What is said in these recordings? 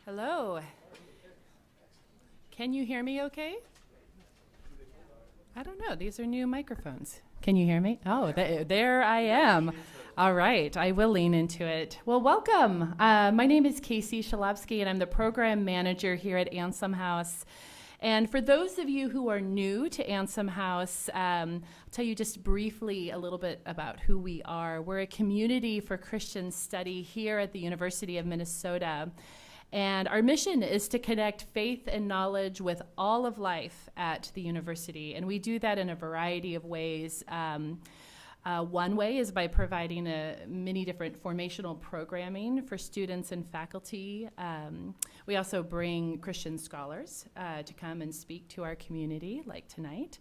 Hello. Can you hear me okay? I don't know. These are new microphones. Can you hear me? Oh, there I am. All right. I will lean into it. Well, welcome. My name is Casey Shalabsky, and I'm the program manager here at Anselm House. And for those of you who are new to Anselm House, I'll tell you just briefly a little bit about who we are. We're a community for Christian study here at the University of Minnesota. And our mission is to connect faith and knowledge with all of life at the university. And we do that in a variety of ways. One way is by providing many different formational programming for students and faculty. We also bring Christian scholars to come and speak to our community, like tonight.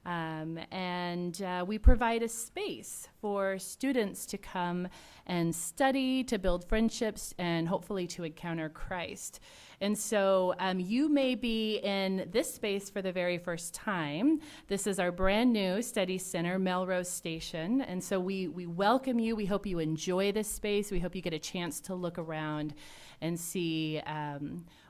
And we provide a space for students to come and study, to build friendships, and hopefully to encounter Christ. And so you may be in this space for the very first time. This is our brand new study center, Melrose Station. And so we welcome you. We hope you enjoy this space. We hope you get a chance to look around and see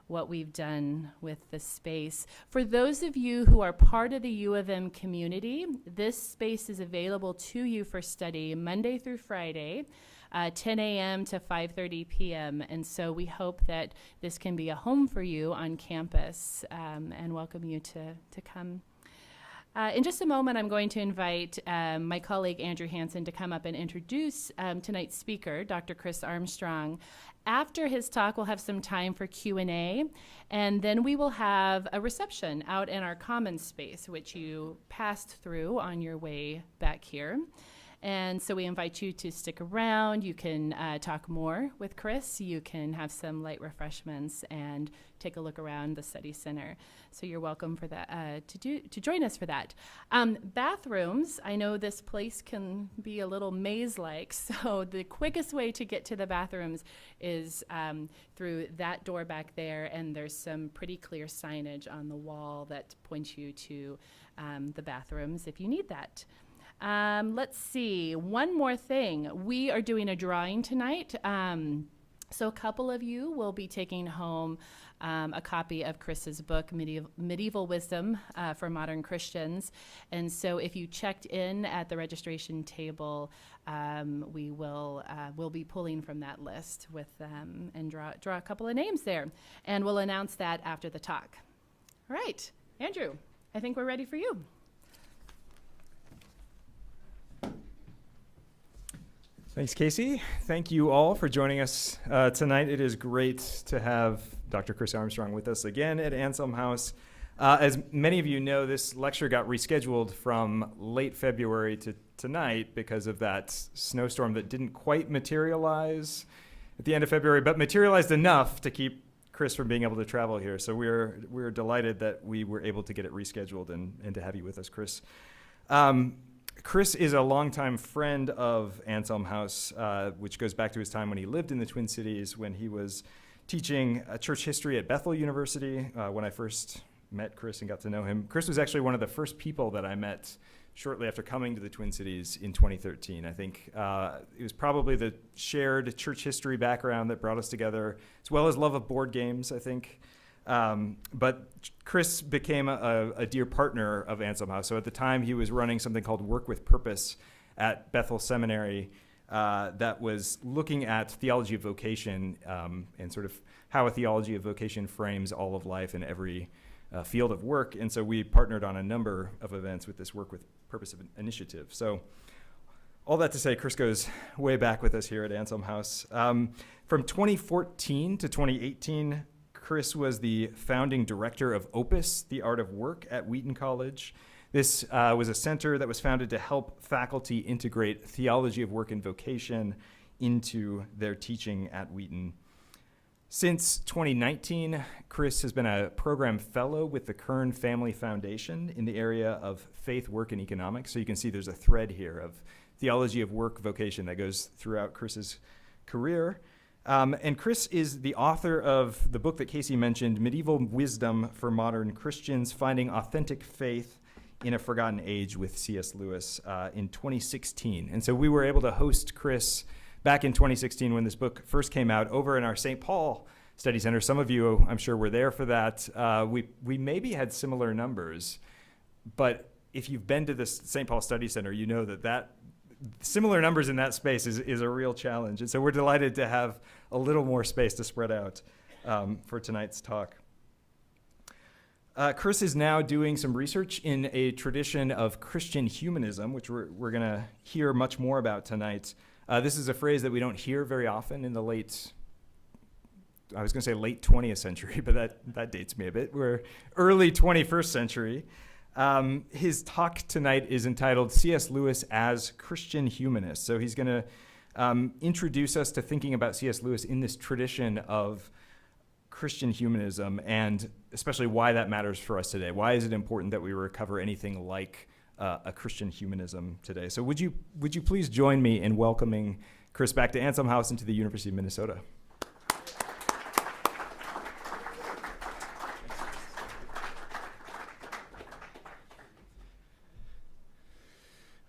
what we've done with the space. For those of you who are part of the U of M community, this space is available to you for study Monday through Friday, 10 a.m. to 5:30 p.m. And so we hope that this can be a home for you on campus, and welcome you to come. In just a moment, I'm going to invite my colleague Andrew Hansen to come up and introduce tonight's speaker, Dr. Chris Armstrong. After his talk, we'll have some time for Q&A, and then we will have a reception out in our commons space, which you passed through on your way back here. And so we invite you to stick around. You can talk more with Chris. You can have some light refreshments and take a look around the study center. So you're welcome for that to join us for that. Bathrooms, I know this place can be a little maze-like, so the quickest way to get to the bathrooms is through that door back there, and there's some pretty clear signage on the wall that points you to the bathrooms if you need that. Let's see, one more thing. We are doing a drawing tonight. So a couple of you will be taking home a copy of Chris's book, Medieval Wisdom for Modern Christians. And so if you checked in at the registration table, we'll be pulling from that list with and draw a couple of names there. And we'll announce that after the talk. All right, Andrew, I think we're ready for you. Thanks, Casey. Thank you all for joining us tonight. It is great to have Dr. Chris Armstrong with us again at Anselm House. As many of you know, this lecture got rescheduled from late February to tonight because of that snowstorm that didn't quite materialize at the end of February, but materialized enough to keep Chris from being able to travel here. So we're delighted that we were able to get it rescheduled and to have you with us, Chris. Chris is a longtime friend of Anselm House, which goes back to his time when he lived in the Twin Cities, when he was teaching church history at Bethel University. When I first met Chris and got to know him, Chris was actually one of the first people that I met shortly after coming to the Twin Cities in 2013. I think it was probably the shared church history background that brought us together, as well as love of board games, I think. But Chris became a dear partner of Anselm House. So at the time, he was running something called Work with Purpose at Bethel Seminary that was looking at theology of vocation and sort of how a theology of vocation frames all of life in every field of work. And so we partnered on a number of events with this Work with Purpose initiative. So all that to say, Chris goes way back with us here at Anselm House. From 2014 to 2018, Chris was the founding director of Opus, the Art of Work at Wheaton College. This was a center that was founded to help faculty integrate theology of work and vocation into their teaching at Wheaton. Since 2019, Chris has been a program fellow with the Kern Family Foundation in the area of faith, work, and economics. So you can see there's a thread here of theology of work, vocation that goes throughout Chris's career. And Chris is the author of the book that Casey mentioned, Medieval Wisdom for Modern Christians, Finding Authentic Faith in a Forgotten Age with C.S. Lewis in 2016. And so we were able to host Chris back in 2016 when this book first came out over in our St. Paul Study Center. Some of you, I'm sure, were there for that. We maybe had similar numbers, but if you've been to the St. Paul Study Center, you know that similar numbers in that space is a real challenge. And so we're delighted to have a little more space to spread out for tonight's talk. Chris is now doing some research in a tradition of Christian humanism, which we're going to hear much more about tonight. This is a phrase that we don't hear very often in the late 20th century, but that dates me a bit. We're early 21st century. His talk tonight is entitled C.S. Lewis as Christian Humanist. So he's going to introduce us to thinking about C.S. Lewis in this tradition of Christian humanism, and especially why that matters for us today. Why is it important that we recover anything like a Christian humanism today? So would you please join me in welcoming Chris back to Anselm House and to the University of Minnesota?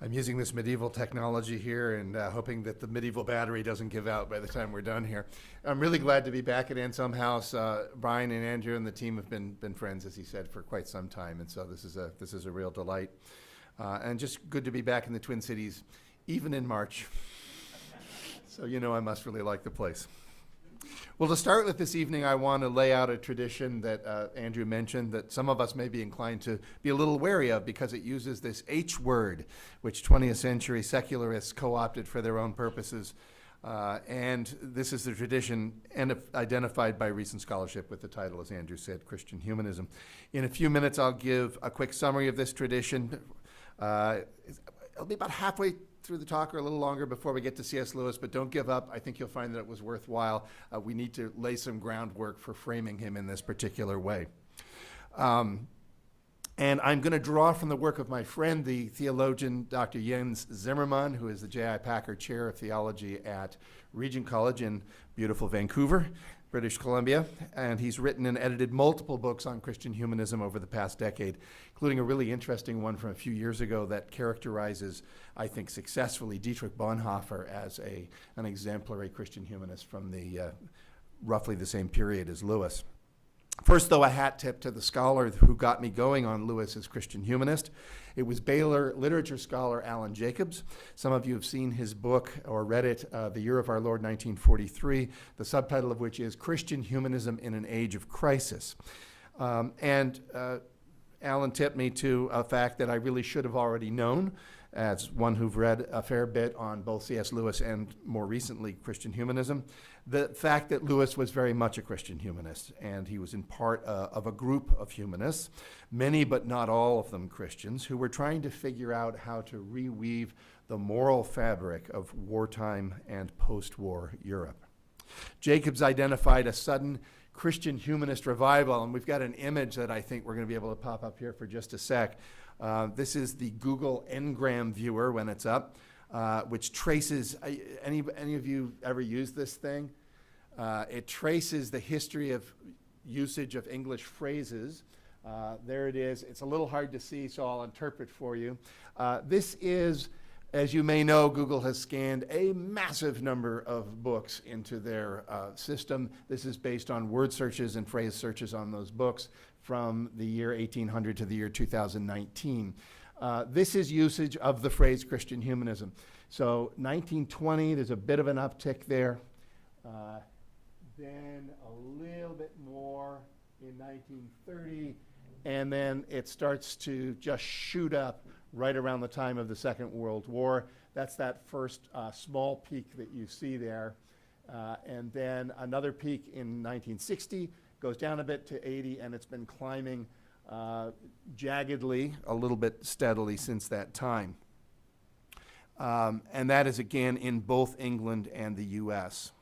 I'm using this medieval technology here and hoping that the medieval battery doesn't give out by the time we're done here. I'm really glad to be back at Anselm House. Brian and Andrew and the team have been friends, as he said, for quite some time, and so this is a real delight. And just good to be back in the Twin Cities, even in March. So I must really like the place. Well, to start with this evening, I want to lay out a tradition that Andrew mentioned that some of us may be inclined to be a little wary of because it uses this H word, which 20th century secularists co-opted for their own purposes. And this is the tradition identified by recent scholarship with the title, as Andrew said, Christian Humanism. In a few minutes, I'll give a quick summary of this tradition. It'll be about halfway through the talk or a little longer before we get to C.S. Lewis, but don't give up. I think you'll find that it was worthwhile. We need to lay some groundwork for framing him in this particular way. And I'm going to draw from the work of my friend, the theologian Dr. Jens Zimmermann, who is the J.I. Packer Chair of Theology at Regent College in beautiful Vancouver, British Columbia, and he's written and edited multiple books on Christian humanism over the past decade, including a really interesting one from a few years ago that characterizes, I think successfully, Dietrich Bonhoeffer as an exemplary Christian humanist from the roughly the same period as Lewis. First, though, a hat tip to the scholar who got me going on Lewis as Christian humanist. It was Baylor literature scholar Alan Jacobs. Some of you have seen his book or read it, The Year of Our Lord, 1943, the subtitle of which is Christian Humanism in an Age of Crisis. And Alan tipped me to a fact that I really should have already known, as one who've read a fair bit on both C.S. Lewis and, more recently, Christian humanism. The fact that Lewis was very much a Christian humanist, and he was in part of a group of humanists, many but not all of them Christians, who were trying to figure out how to reweave the moral fabric of wartime and post-war Europe. Jacobs identified a sudden Christian humanist revival, and we've got an image that I think we're going to be able to pop up here for just a sec. This is the Google Ngram viewer when it's up, which traces, any of you ever used this thing? It traces the history of usage of English phrases. There it is. It's a little hard to see, so I'll interpret for you. This is, as you may know, Google has scanned a massive number of books into their system. This is based on word searches and phrase searches on those books from the year 1800 to the year 2019. This is usage of the phrase Christian humanism. So 1920, there's a bit of an uptick there. Then a little bit more in 1930, and then it starts to just shoot up right around the time of the Second World War. That's that first small peak that you see there. And then another peak in 1960, goes down a bit to 80, and it's been climbing jaggedly, a little bit steadily since that time. And that is, again, in both England and the US.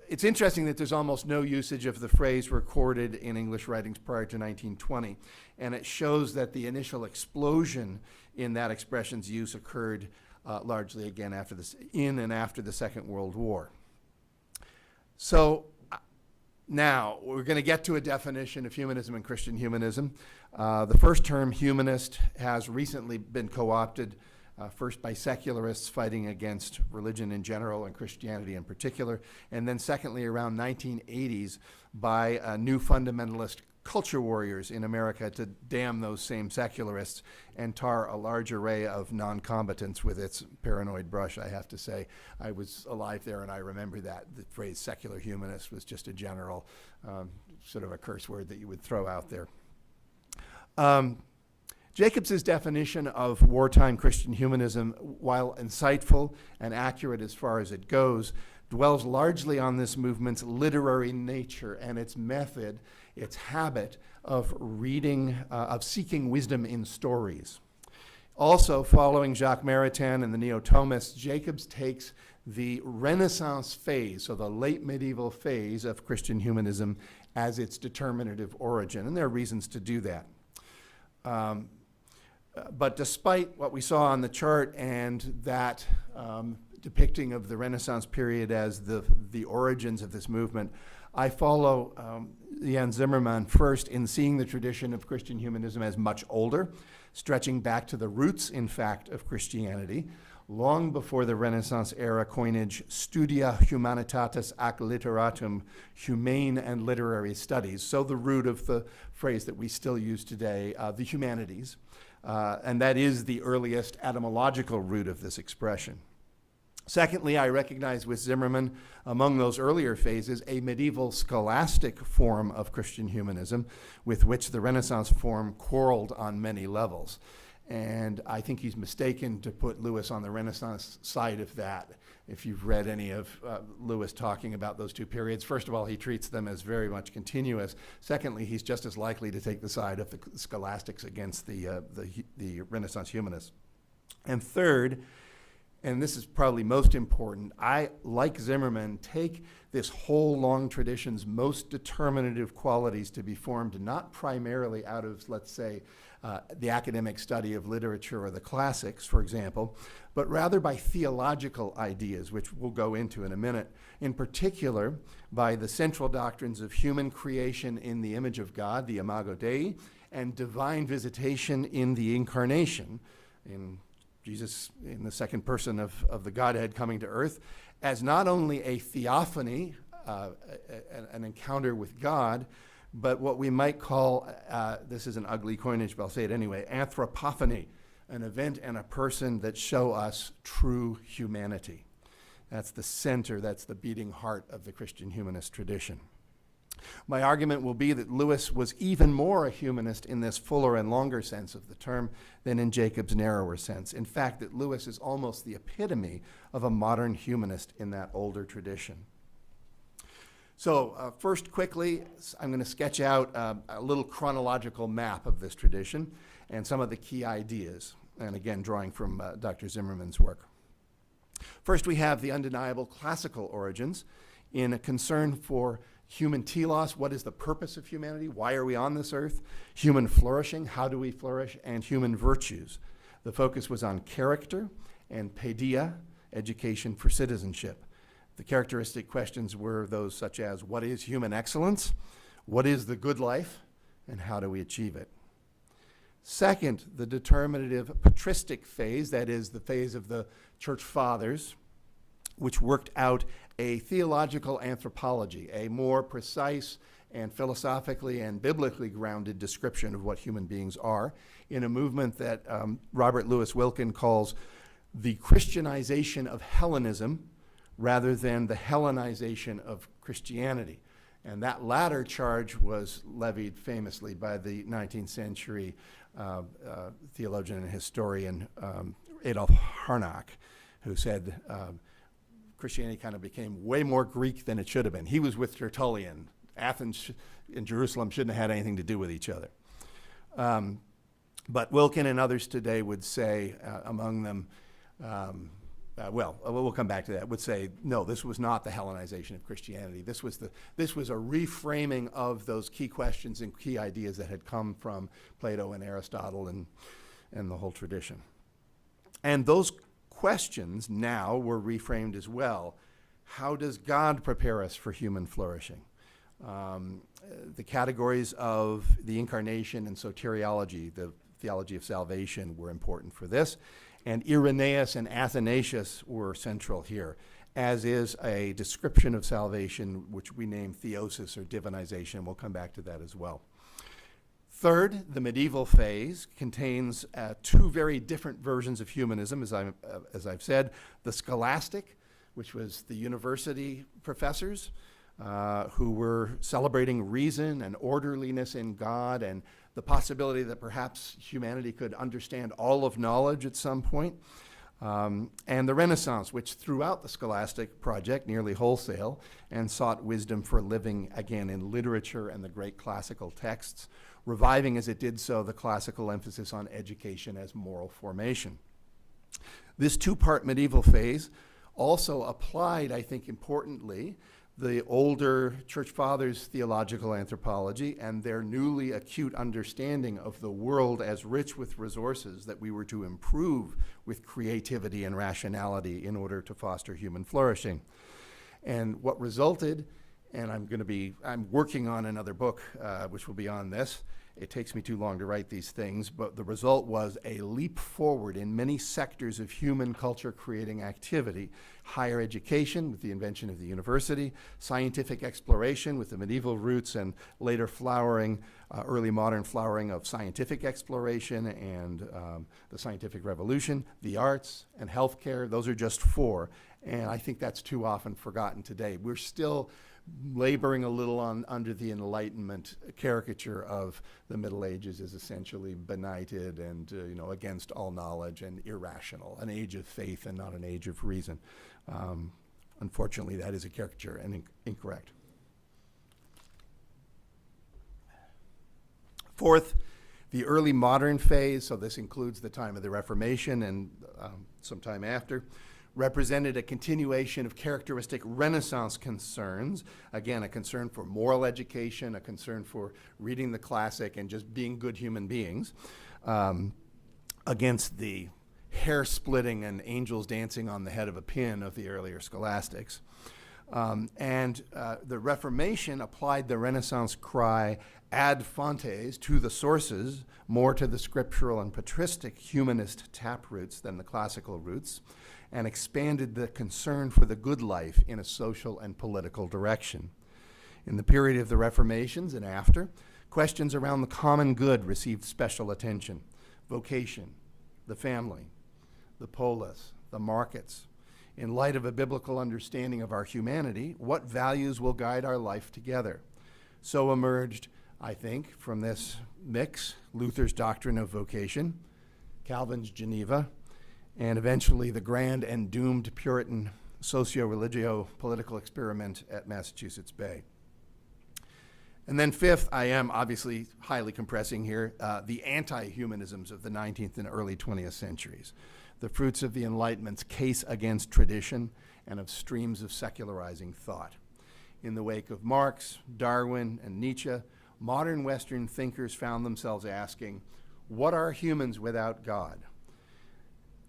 It's interesting that there's almost no usage of the phrase recorded in English writings prior to 1920, and it shows that the initial explosion in that expression's use occurred largely again in and after the Second World War. So now we're going to get to a definition of humanism and Christian humanism. The first term, humanist, has recently been co-opted first by secularists fighting against religion in general and Christianity in particular, and then secondly around 1980s by new fundamentalist culture warriors in America to damn those same secularists and tar a large array of non-combatants with its paranoid brush, I have to say. I was alive there and I remember that. The phrase secular humanist was just a general sort of a curse word that you would throw out there. Jacobs's definition of wartime Christian humanism, while insightful and accurate as far as it goes, dwells largely on this movement's literary nature and its method, its habit of reading, of seeking wisdom in stories. Also, following Jacques Maritain and the Neo-Thomists, Jacobs takes the Renaissance phase, so the late medieval phase of Christian humanism, as its determinative origin, and there are reasons to do that. But despite what we saw on the chart and that depicting of the Renaissance period as the origins of this movement, I follow Jan Zimmerman first in seeing the tradition of Christian humanism as much older, stretching back to the roots, in fact, of Christianity, long before the Renaissance era coinage Studia Humanitatis ac Literatum, humane and literary studies, so the root of the phrase that we still use today, the humanities, and that is the earliest etymological root of this expression. Secondly, I recognize with Zimmerman, among those earlier phases, a medieval scholastic form of Christian humanism with which the Renaissance form quarreled on many levels. And I think he's mistaken to put Lewis on the Renaissance side of that. If you've read any of Lewis talking about those two periods, first of all, he treats them as very much continuous. Secondly, he's just as likely to take the side of the scholastics against the Renaissance humanists. And third, and this is probably most important, I, like Zimmerman, take this whole long tradition's most determinative qualities to be formed not primarily out of, let's say, the academic study of literature or the classics, for example, but rather by theological ideas, which we'll go into in a minute, in particular by the central doctrines of human creation in the image of God, the imago Dei, and divine visitation in the incarnation, in Jesus in the second person of the Godhead coming to earth, as not only a theophany, an encounter with God, but what we might call, this is an ugly coinage, but I'll say it anyway, anthropophany, an event and a person that show us true humanity. That's the center, that's the beating heart of the Christian humanist tradition. My argument will be that Lewis was even more a humanist in this fuller and longer sense of the term than in Jacob's narrower sense. In fact, that Lewis is almost the epitome of a modern humanist in that older tradition. So first, quickly, I'm going to sketch out a little chronological map of this tradition and some of the key ideas, and again, drawing from Dr. Zimmerman's work. First, we have the undeniable classical origins in a concern for human telos, what is the purpose of humanity? Why are we on this earth? Human flourishing, how do we flourish? And human virtues. The focus was on character and paideia, education for citizenship. The characteristic questions were those such as, what is human excellence? What is the good life? And how do we achieve it? Second, the determinative patristic phase, that is the phase of the church fathers, which worked out a theological anthropology, a more precise and philosophically and biblically grounded description of what human beings are, in a movement that Robert Louis Wilkin calls the Christianization of Hellenism rather than the Hellenization of Christianity. And that latter charge was levied famously by the 19th century theologian and historian Adolf Harnack, who said, Christianity kind of became way more Greek than it should have been. He was with Tertullian. Athens and Jerusalem shouldn't have had anything to do with each other. But Wilkin and others today would say, among them, we'll come back to that, would say, no, this was not the Hellenization of Christianity. This was a reframing of those key questions and key ideas that had come from Plato and Aristotle and the whole tradition. And those questions now were reframed as well. How does God prepare us for human flourishing? The categories of the incarnation and soteriology, the theology of salvation, were important for this. And Irenaeus and Athanasius were central here, as is a description of salvation, which we name theosis or divinization. We'll come back to that as well. Third, the medieval phase contains two very different versions of humanism, as I've said. The scholastic, which was the university professors who were celebrating reason and orderliness in God and the possibility that perhaps humanity could understand all of knowledge at some point. And the Renaissance, which threw out the scholastic project nearly wholesale and sought wisdom for living again in literature and the great classical texts, reviving as it did so the classical emphasis on education as moral formation. This two-part medieval phase also applied, I think importantly, the older Church Fathers' theological anthropology and their newly acute understanding of the world as rich with resources that we were to improve with creativity and rationality in order to foster human flourishing. And what resulted, and I'm working on another book which will be on this. It takes me too long to write these things, but the result was a leap forward in many sectors of human culture creating activity. Higher education with the invention of the university, scientific exploration with the medieval roots and later flowering, early modern flowering of scientific exploration and the scientific revolution, the arts and healthcare. Those are just four, and I think that's too often forgotten today. We're still laboring a little under the Enlightenment caricature of the Middle Ages as essentially benighted and against all knowledge and irrational, an age of faith and not an age of reason. Unfortunately, that is a caricature and incorrect. Fourth, the early modern phase, so this includes the time of the Reformation and some time after, represented a continuation of characteristic Renaissance concerns. Again, a concern for moral education, a concern for reading the classic and just being good human beings, against the hair-splitting and angels dancing on the head of a pin of the earlier scholastics. And the Reformation applied the Renaissance cry ad fontes, to the sources, more to the scriptural and patristic humanist taproots than the classical roots, and expanded the concern for the good life in a social and political direction. In the period of the Reformations and after, questions around the common good received special attention. Vocation, the family, the polis, the markets. In light of a biblical understanding of our humanity, what values will guide our life together? So emerged, I think, from this mix, Luther's doctrine of vocation, Calvin's Geneva, and eventually the grand and doomed Puritan socio-religio-political experiment at Massachusetts Bay. And then fifth, I am obviously highly compressing here, the anti-humanisms of the 19th and early 20th centuries, the fruits of the Enlightenment's case against tradition and of streams of secularizing thought. In the wake of Marx, Darwin, and Nietzsche, modern Western thinkers found themselves asking, what are humans without God?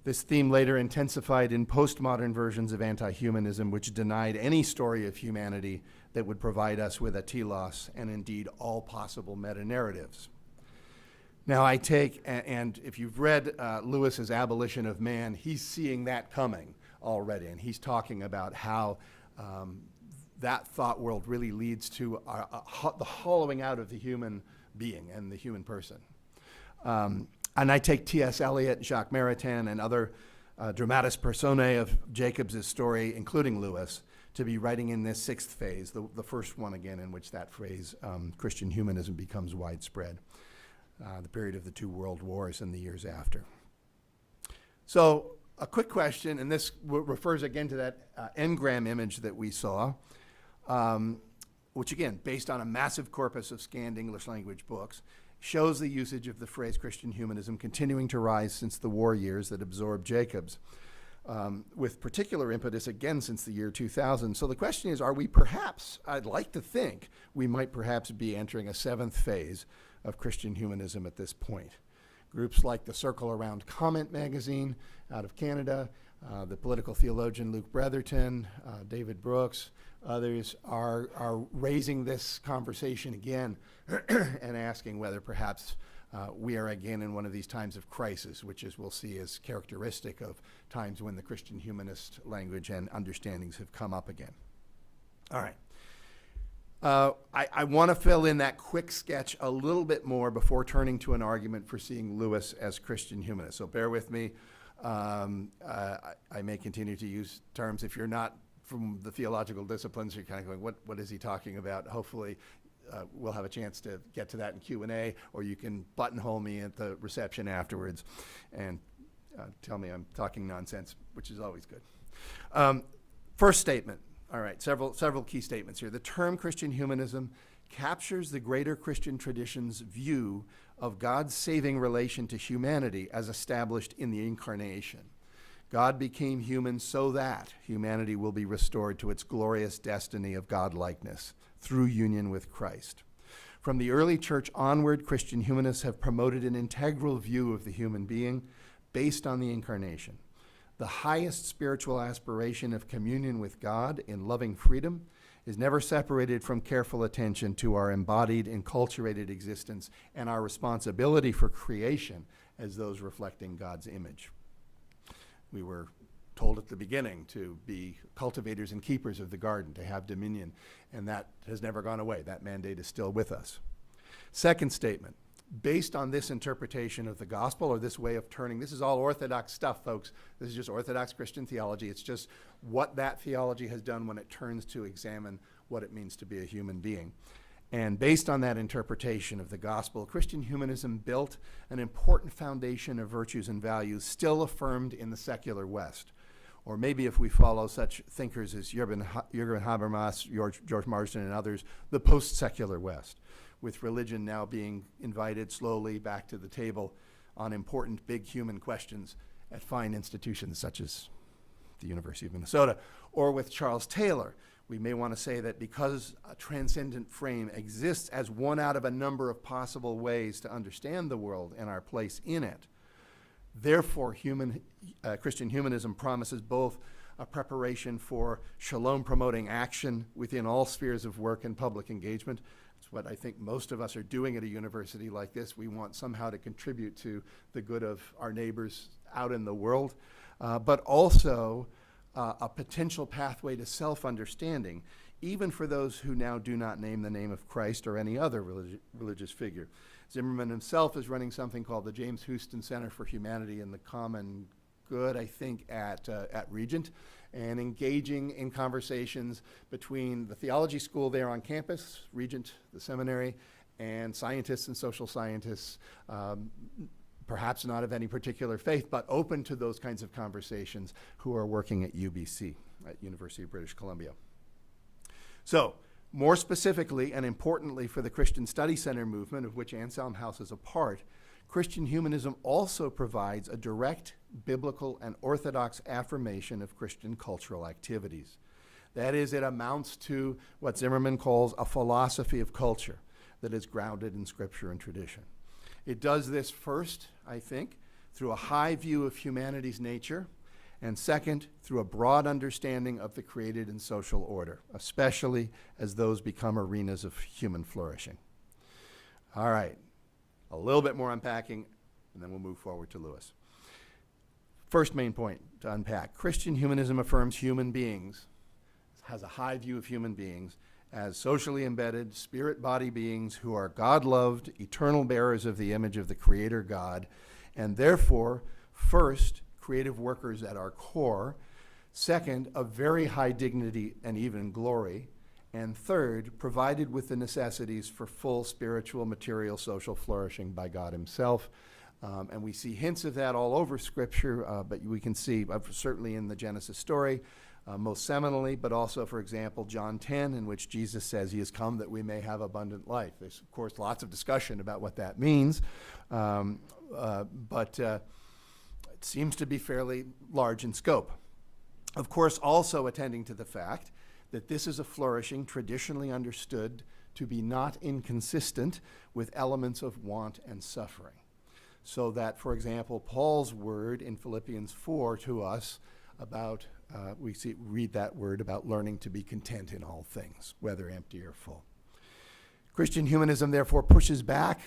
This theme later intensified in postmodern versions of anti-humanism, which denied any story of humanity that would provide us with a telos and indeed all possible meta-narratives. Now I take, and if you've read Lewis's Abolition of Man, he's seeing that coming already, and he's talking about how that thought world really leads to the hollowing out of the human being and the human person. And I take T.S. Eliot, Jacques Maritain, and other dramatis personae of Jacobs' story, including Lewis, to be writing in this sixth phase, the first one again in which that phrase, Christian humanism, becomes widespread, the period of the two world wars and the years after. So a quick question, and this refers again to that engram image that we saw, which again, based on a massive corpus of scanned English language books, shows the usage of the phrase Christian humanism continuing to rise since the war years that absorbed Jacobs, with particular impetus again since the year 2000. So the question is, are we perhaps, I'd like to think, we might perhaps be entering a seventh phase of Christian humanism at this point. Groups like the Circle Around Comment magazine out of Canada, the political theologian Luke Bretherton, David Brooks, others are raising this conversation again and asking whether perhaps we are again in one of these times of crisis, which is we'll see as characteristic of times when the Christian humanist language and understandings have come up again. All right. I want to fill in that quick sketch a little bit more before turning to an argument for seeing Lewis as Christian humanist. So bear with me. I may continue to use terms. If you're not from the theological disciplines, you're kind of going, what is he talking about? Hopefully we'll have a chance to get to that in Q&A, or you can buttonhole me at the reception afterwards and tell me I'm talking nonsense, which is always good. First statement. All right, several key statements here. The term Christian humanism captures the greater Christian tradition's view of God's saving relation to humanity as established in the incarnation. God became human so that humanity will be restored to its glorious destiny of godlikeness through union with Christ. From the early church onward, Christian humanists have promoted an integral view of the human being based on the incarnation. The highest spiritual aspiration of communion with God in loving freedom is never separated from careful attention to our embodied, enculturated existence and our responsibility for creation as those reflecting God's image. We were told at the beginning to be cultivators and keepers of the garden, to have dominion, and that has never gone away. That mandate is still with us. Second statement. Based on this interpretation of the gospel, or this way of turning, this is all orthodox stuff, folks. This is just orthodox Christian theology. It's just what that theology has done when it turns to examine what it means to be a human being. And based on that interpretation of the gospel, Christian humanism built an important foundation of virtues and values still affirmed in the secular West. Or maybe if we follow such thinkers as Jürgen Habermas, George Marsden, and others, the post-secular West, with religion now being invited slowly back to the table on important big human questions at fine institutions such as the University of Minnesota. Or with Charles Taylor, we may want to say that because a transcendent frame exists as one out of a number of possible ways to understand the world and our place in it, therefore Christian humanism promises both a preparation for shalom-promoting action within all spheres of work and public engagement. It's what I think most of us are doing at a university like this. We want somehow to contribute to the good of our neighbors out in the world, but also a potential pathway to self-understanding, even for those who now do not name the name of Christ or any other religious figure. Zimmerman himself is running something called the James Houston Center for Humanity and the Common Good, I think, at Regent, and engaging in conversations between the theology school there on campus, Regent, the seminary, and scientists and social scientists, perhaps not of any particular faith, but open to those kinds of conversations, who are working at UBC, at University of British Columbia. So, more specifically and importantly for the Christian Study Center movement, of which Anselm House is a part, Christian humanism also provides a direct biblical and orthodox affirmation of Christian cultural activities. That is, it amounts to what Zimmerman calls a philosophy of culture that is grounded in scripture and tradition. It does this first, I think, through a high view of humanity's nature, and second, through a broad understanding of the created and social order, especially as those become arenas of human flourishing. All right, a little bit more unpacking, and then we'll move forward to Lewis. First main point to unpack. Christian humanism affirms human beings, has a high view of human beings, as socially embedded, spirit-body beings who are God-loved, eternal bearers of the image of the Creator God, and therefore, first, creative workers at our core, second, of very high dignity and even glory, and third, provided with the necessities for full spiritual, material, social flourishing by God himself. And we see hints of that all over Scripture, but we can see certainly in the Genesis story, most seminally, but also, for example, John 10, in which Jesus says he has come that we may have abundant life. There's, of course, lots of discussion about what that means, but it seems to be fairly large in scope. Of course, also attending to the fact that this is a flourishing traditionally understood to be not inconsistent with elements of want and suffering. So that, for example, Paul's word in Philippians 4 to us about, read that word about learning to be content in all things, whether empty or full. Christian humanism therefore pushes back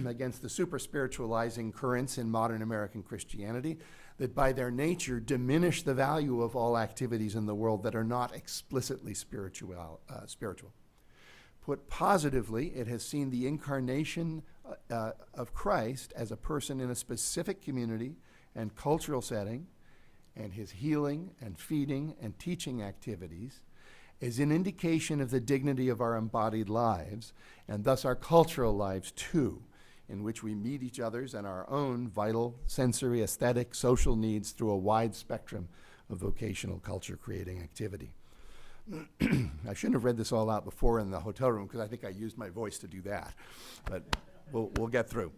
against the super-spiritualizing currents in modern American Christianity that by their nature diminish the value of all activities in the world that are not explicitly spiritual. Put positively, it has seen the incarnation of Christ as a person in a specific community and cultural setting, and his healing and feeding and teaching activities is an indication of the dignity of our embodied lives, and thus our cultural lives too, in which we meet each other's and our own vital, sensory, aesthetic, social needs through a wide spectrum of vocational culture-creating activity. I shouldn't have read this all out before in the hotel room because I think I used my voice to do that, but we'll get through.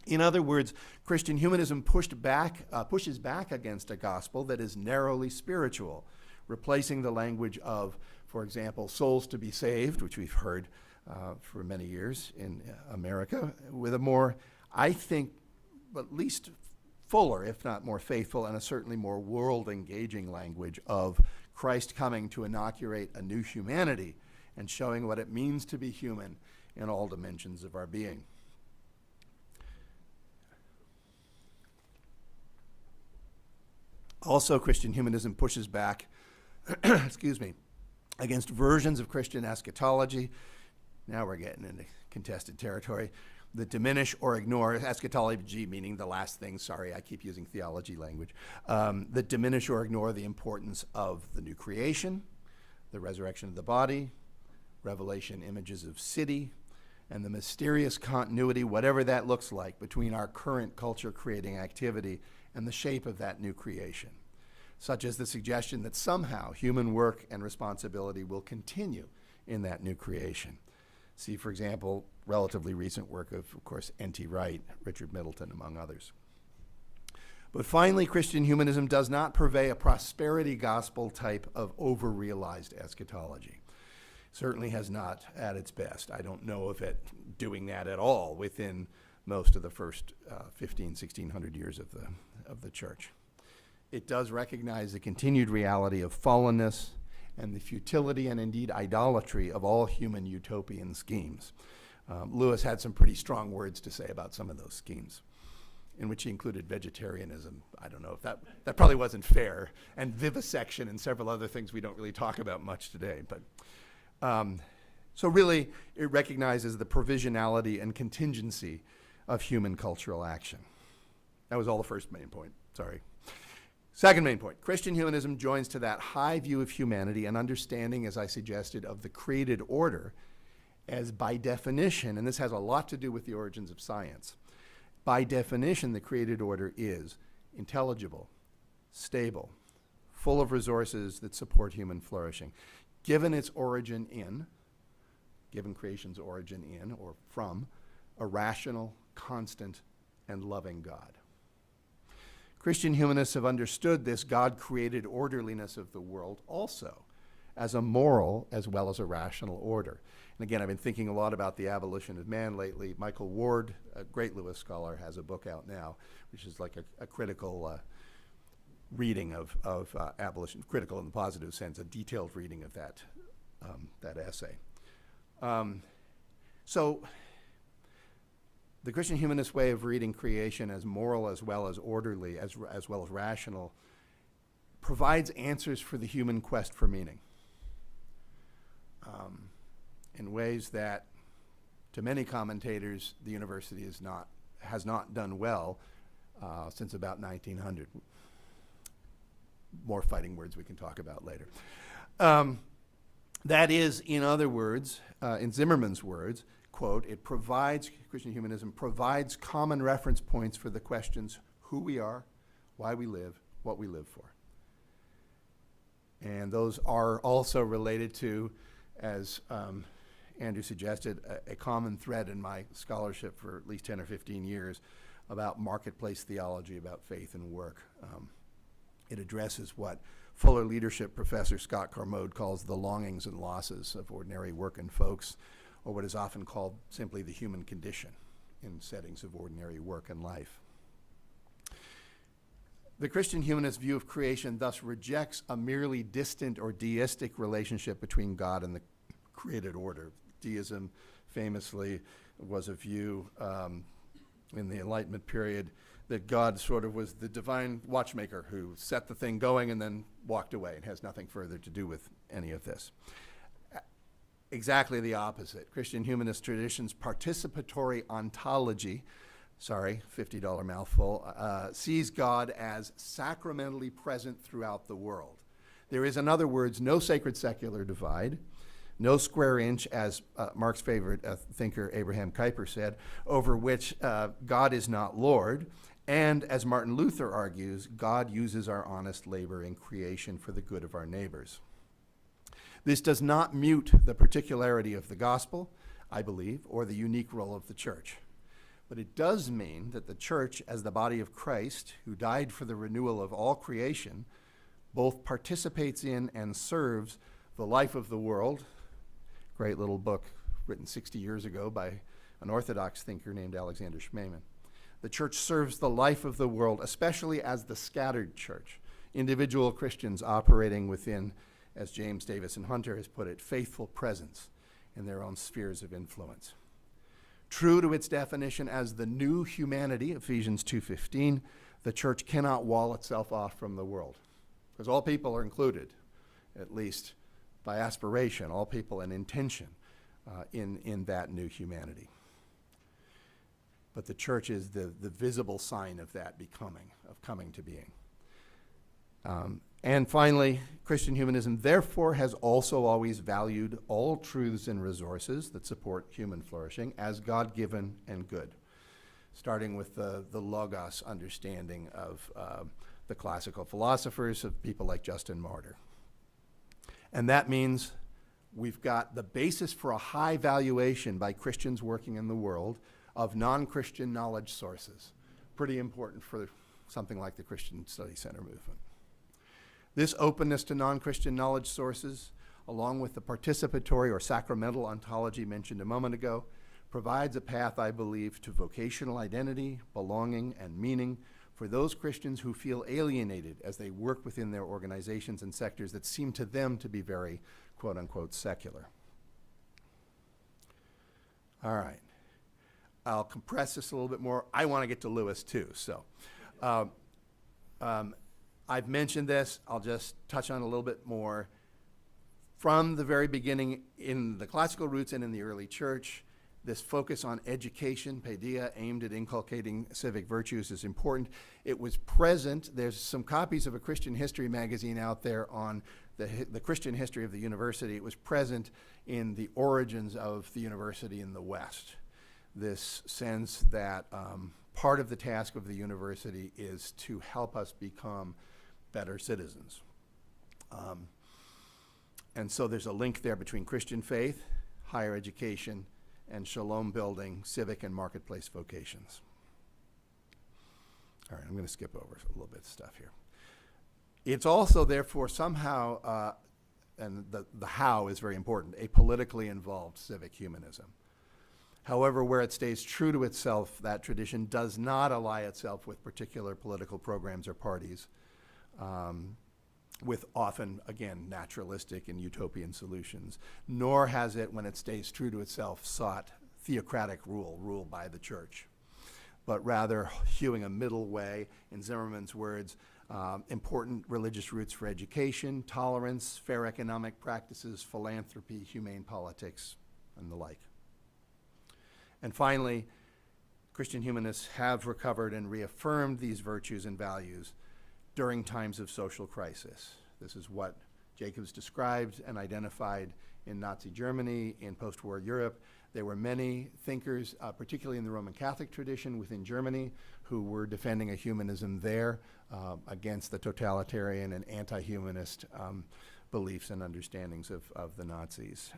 In other words, Christian humanism pushes back against a gospel that is narrowly spiritual, replacing the language of, for example, souls to be saved, which we've heard for many years in America, with a more, I think, at least fuller, if not more faithful, and a certainly more world-engaging language of Christ coming to inaugurate a new humanity and showing what it means to be human in all dimensions of our being. Also, Christian humanism pushes back against versions of Christian eschatology. Now we're getting into contested territory. That diminish or ignore, eschatology meaning the last thing, sorry, I keep using theology language, that diminish or ignore the importance of the new creation, the resurrection of the body, revelation images of city, and the mysterious continuity, whatever that looks like, between our current culture-creating activity and the shape of that new creation, such as the suggestion that somehow human work and responsibility will continue in that new creation. See, for example, relatively recent work of course, N.T. Wright, Richard Middleton, among others. But finally, Christian humanism does not purvey a prosperity gospel type of over-realized eschatology. Certainly has not at its best. I don't know of it doing that at all within most of the first 1600 years of the church. It does recognize the continued reality of fallenness and the futility and indeed idolatry of all human utopian schemes. Lewis had some pretty strong words to say about some of those schemes, in which he included vegetarianism. I don't know if that probably wasn't fair, and vivisection and several other things we don't really talk about much today. But so really, it recognizes the provisionality and contingency of human cultural action. That was all the first main point, sorry. Second main point, Christian humanism joins to that high view of humanity and understanding, as I suggested, of the created order as by definition, and this has a lot to do with the origins of science, by definition, the created order is intelligible, stable, full of resources that support human flourishing, given its origin in, given creation's origin in or from, a rational, constant, and loving God. Christian humanists have understood this God-created orderliness of the world also as a moral as well as a rational order. And again, I've been thinking a lot about the abolition of man lately. Michael Ward, a great Lewis scholar, has a book out now, which is like a critical reading of abolition, critical in the positive sense, a detailed reading of that essay. So the Christian humanist way of reading creation as moral as well as orderly, as well as rational, provides answers for the human quest for meaning in ways that, to many commentators, the university has not done well since about 1900. More fighting words we can talk about later. That is, in other words, in Zimmerman's words, quote, Christian humanism provides common reference points for the questions who we are, why we live, what we live for. And those are also related to, as Andrew suggested, a common thread in my scholarship for at least 10 or 15 years about marketplace theology, about faith and work. It addresses what Fuller leadership professor Scott Cormode calls the longings and losses of ordinary working folks, or what is often called simply the human condition in settings of ordinary work and life. The Christian humanist view of creation thus rejects a merely distant or deistic relationship between God and the created order. Deism famously was a view in the Enlightenment period that God sort of was the divine watchmaker who set the thing going and then walked away and has nothing further to do with any of this. Exactly the opposite. Christian humanist tradition's participatory ontology, sorry, $50 mouthful, sees God as sacramentally present throughout the world. There is, in other words, no sacred-secular divide, no square inch, as Mark's favorite thinker Abraham Kuyper said, over which God is not Lord. And as Martin Luther argues, God uses our honest labor in creation for the good of our neighbors. This does not mute the particularity of the gospel, I believe, or the unique role of the church. But it does mean that the church, as the body of Christ, who died for the renewal of all creation, both participates in and serves the life of the world. Great little book written 60 years ago by an Orthodox thinker named Alexander Schmemann. The church serves the life of the world, especially as the scattered church, individual Christians operating within, as James Davison Hunter has put it, faithful presence in their own spheres of influence. True to its definition as the new humanity, Ephesians 2:15, the church cannot wall itself off from the world, because all people are included, at least by aspiration, all people and intention in that new humanity. But the church is the visible sign of that coming to being. And finally, Christian humanism therefore has also always valued all truths and resources that support human flourishing as God-given and good, starting with the logos understanding of the classical philosophers, of people like Justin Martyr. And that means we've got the basis for a high valuation by Christians working in the world of non-Christian knowledge sources. Pretty important for something like the Christian Study Center movement. This openness to non-Christian knowledge sources, along with the participatory or sacramental ontology mentioned a moment ago, provides a path, I believe, to vocational identity, belonging, and meaning for those Christians who feel alienated as they work within their organizations and sectors that seem to them to be very, quote-unquote, secular. All right. I'll compress this a little bit more. I want to get to Lewis, too. So I've mentioned this. I'll just touch on a little bit more. From the very beginning, in the classical roots and in the early church, this focus on education, paideia, aimed at inculcating civic virtues is important. It was present. There's some copies of a Christian history magazine out there on the Christian history of the university. It was present in the origins of the university in the West. This sense that part of the task of the university is to help us become better citizens. And so there's a link there between Christian faith, higher education, and shalom building, civic and marketplace vocations. All right, I'm going to skip over a little bit of stuff here. It's also, therefore, somehow, and the how is very important, a politically involved civic humanism. However, where it stays true to itself, that tradition does not ally itself with particular political programs or parties, with often, again, naturalistic and utopian solutions, nor has it, when it stays true to itself, sought theocratic rule by the church, but rather hewing a middle way, in Zimmerman's words, important religious roots for education, tolerance, fair economic practices, philanthropy, humane politics, and the like. And finally, Christian humanists have recovered and reaffirmed these virtues and values during times of social crisis. This is what Jacobs described and identified in Nazi Germany, in post-war Europe. There were many thinkers, particularly in the Roman Catholic tradition within Germany, who were defending a humanism there against the totalitarian and anti-humanist beliefs and understandings of the Nazis.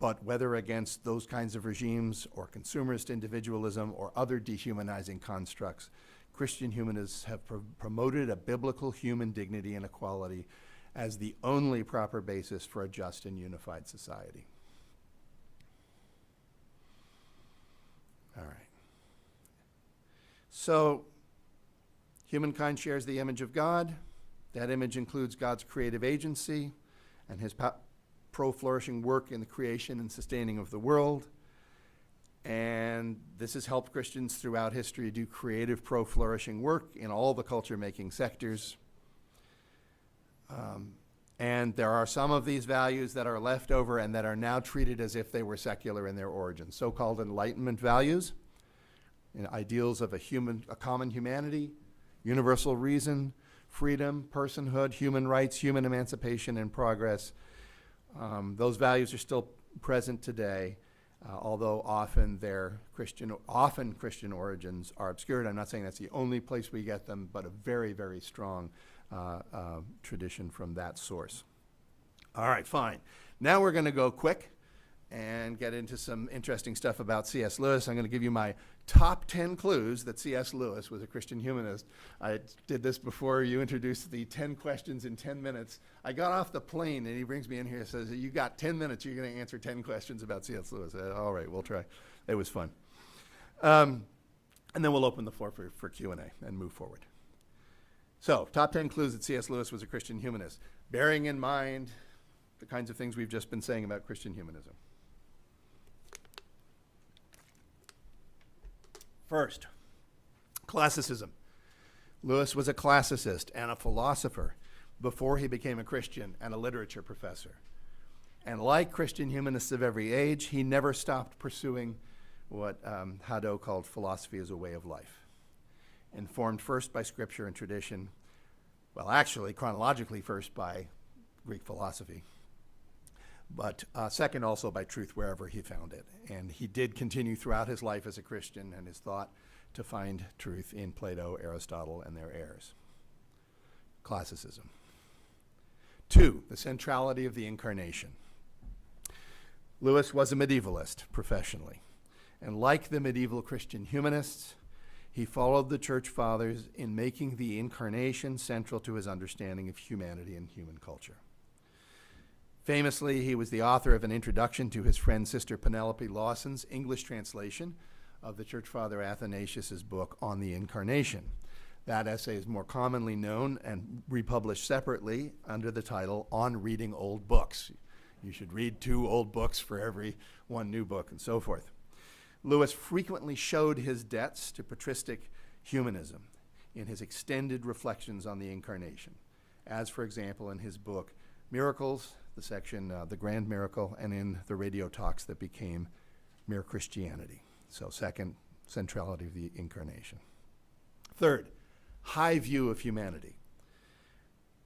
But whether against those kinds of regimes or consumerist individualism or other dehumanizing constructs, Christian humanists have promoted a biblical human dignity and equality as the only proper basis for a just and unified society. All right. So, humankind shares the image of God. That image includes God's creative agency and his pro-flourishing work in the creation and sustaining of the world. And this has helped Christians throughout history do creative pro-flourishing work in all the culture-making sectors. And there are some of these values that are left over and that are now treated as if they were secular in their origins. So-called Enlightenment values, ideals of a common humanity, universal reason, freedom, personhood, human rights, human emancipation, and progress. Those values are still present today, although often Christian origins are obscured. I'm not saying that's the only place we get them, but a very, very strong tradition from that source. All right, fine. Now we're going to go quick and get into some interesting stuff about C.S. Lewis. I'm going to give you my top 10 clues that C.S. Lewis was a Christian humanist. I did this before you introduced the 10 questions in 10 minutes. I got off the plane and he brings me in here and says, you got 10 minutes, you're going to answer 10 questions about C.S. Lewis. I said, all right, we'll try. It was fun. And then we'll open the floor for Q&A and move forward. So, top 10 clues that C.S. Lewis was a Christian humanist, bearing in mind the kinds of things we've just been saying about Christian humanism. First, classicism. Lewis was a classicist and a philosopher before he became a Christian and a literature professor. And like Christian humanists of every age, he never stopped pursuing what Hadot called philosophy as a way of life. Informed first by scripture and tradition, well, actually, chronologically first by Greek philosophy, but second also by truth wherever he found it. And he did continue throughout his life as a Christian and his thought to find truth in Plato, Aristotle, and their heirs. Classicism. 2, the centrality of the incarnation. Lewis was a medievalist professionally, and like the medieval Christian humanists, he followed the church fathers in making the incarnation central to his understanding of humanity and human culture. Famously, he was the author of an introduction to his friend Sister Penelope Lawson's English translation of the church father Athanasius's book On the Incarnation. That essay is more commonly known and republished separately under the title On Reading Old Books. You should read 2 old books for every 1 new book, and so forth. Lewis frequently showed his debts to patristic humanism in his extended reflections on the incarnation, as, for example, in his book Miracles, the section The Grand Miracle, and in the radio talks that became Mere Christianity. So second, centrality of the incarnation. Third, high view of humanity.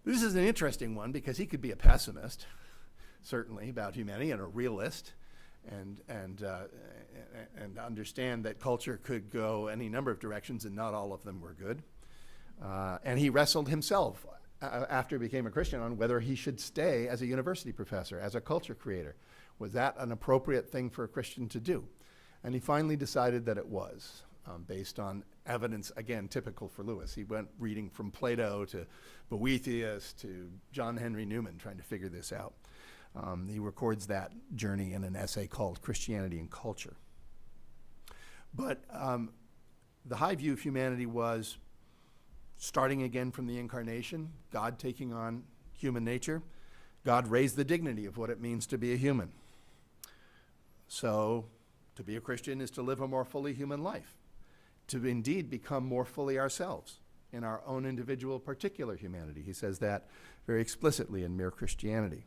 This is an interesting one because he could be a pessimist, certainly, about humanity, and a realist, and understand that culture could go any number of directions and not all of them were good. And he wrestled himself after he became a Christian on whether he should stay as a university professor, as a culture creator. Was that an appropriate thing for a Christian to do? And he finally decided that it was, based on evidence, again, typical for Lewis. He went reading from Plato to Boethius to John Henry Newman, trying to figure this out. He records that journey in an essay called Christianity and Culture. But the high view of humanity was starting again from the incarnation, God taking on human nature. God raised the dignity of what it means to be a human. So to be a Christian is to live a more fully human life, to indeed become more fully ourselves in our own individual particular humanity. He says that very explicitly in Mere Christianity.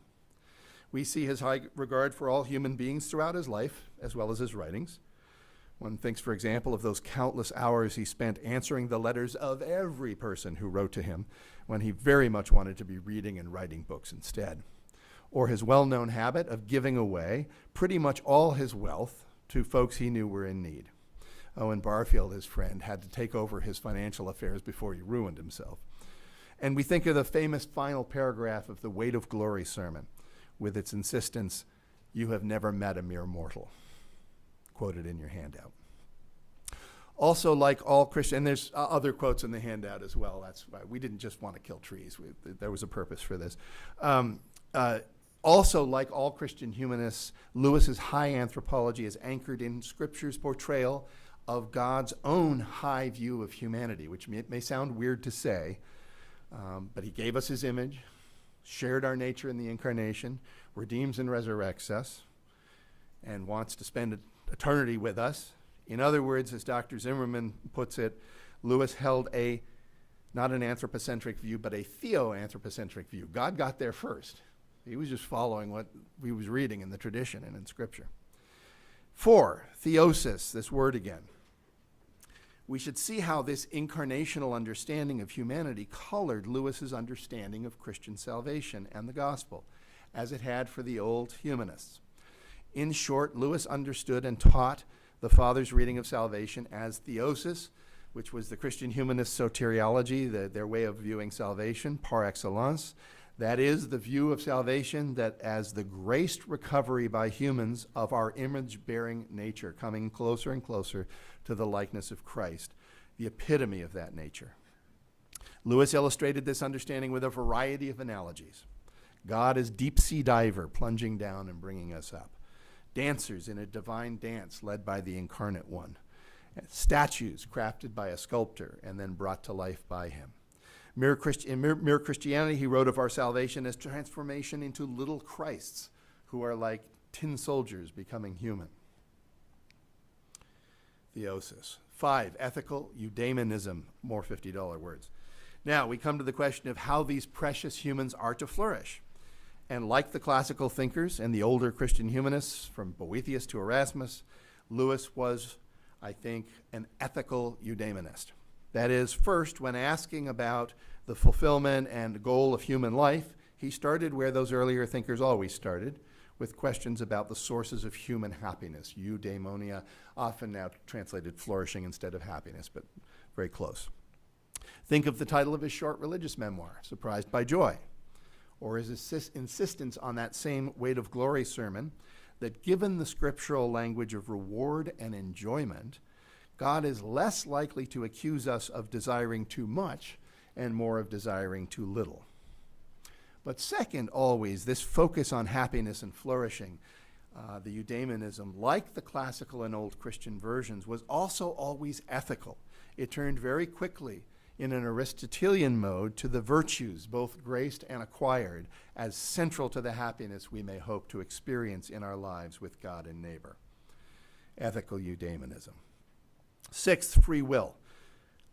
We see his high regard for all human beings throughout his life, as well as his writings. One thinks, for example, of those countless hours he spent answering the letters of every person who wrote to him when he very much wanted to be reading and writing books instead. Or his well-known habit of giving away pretty much all his wealth to folks he knew were in need. Owen Barfield, his friend, had to take over his financial affairs before he ruined himself. And we think of the famous final paragraph of the Weight of Glory sermon, with its insistence, "You have never met a mere mortal," quoted in your handout. Also, like all Christian, and there's other quotes in the handout as well. That's why we didn't just want to kill trees. There was a purpose for this. Also, like all Christian humanists, Lewis's high anthropology is anchored in Scripture's portrayal of God's own high view of humanity, which may sound weird to say, but he gave us his image. shared our nature in the incarnation, redeems and resurrects us, and wants to spend eternity with us. In other words, as Dr. Zimmerman puts it, Lewis held not an anthropocentric view, but a theoanthropocentric view. God got there first. He was just following what he was reading in the tradition and in Scripture. 4, theosis, this word again. We should see how this incarnational understanding of humanity colored Lewis's understanding of Christian salvation and the gospel, as it had for the old humanists. In short, Lewis understood and taught the Fathers' reading of salvation as theosis, which was the Christian humanist soteriology, their way of viewing salvation par excellence. That is the view of salvation that as the graced recovery by humans of our image-bearing nature, coming closer and closer to the likeness of Christ, the epitome of that nature. Lewis illustrated this understanding with a variety of analogies. God is deep-sea diver, plunging down and bringing us up. Dancers in a divine dance led by the incarnate one. Statues crafted by a sculptor and then brought to life by him. In Mere Christianity, he wrote of our salvation as transformation into little Christs who are like tin soldiers becoming human. Theosis. 5, ethical eudaimonism, more $50 words. Now, we come to the question of how these precious humans are to flourish. And like the classical thinkers and the older Christian humanists, from Boethius to Erasmus, Lewis was, I think, an ethical eudaimonist. That is, first, when asking about the fulfillment and goal of human life, he started where those earlier thinkers always started, with questions about the sources of human happiness, eudaimonia, often now translated flourishing instead of happiness, but very close. Think of the title of his short religious memoir, Surprised by Joy, or his insistence on that same weight of glory sermon that given the scriptural language of reward and enjoyment, God is less likely to accuse us of desiring too much and more of desiring too little. But second, always, this focus on happiness and flourishing, the eudaimonism, like the classical and old Christian versions, was also always ethical. It turned very quickly in an Aristotelian mode to the virtues, both graced and acquired, as central to the happiness we may hope to experience in our lives with God and neighbor. Ethical eudaimonism. 6th, free will.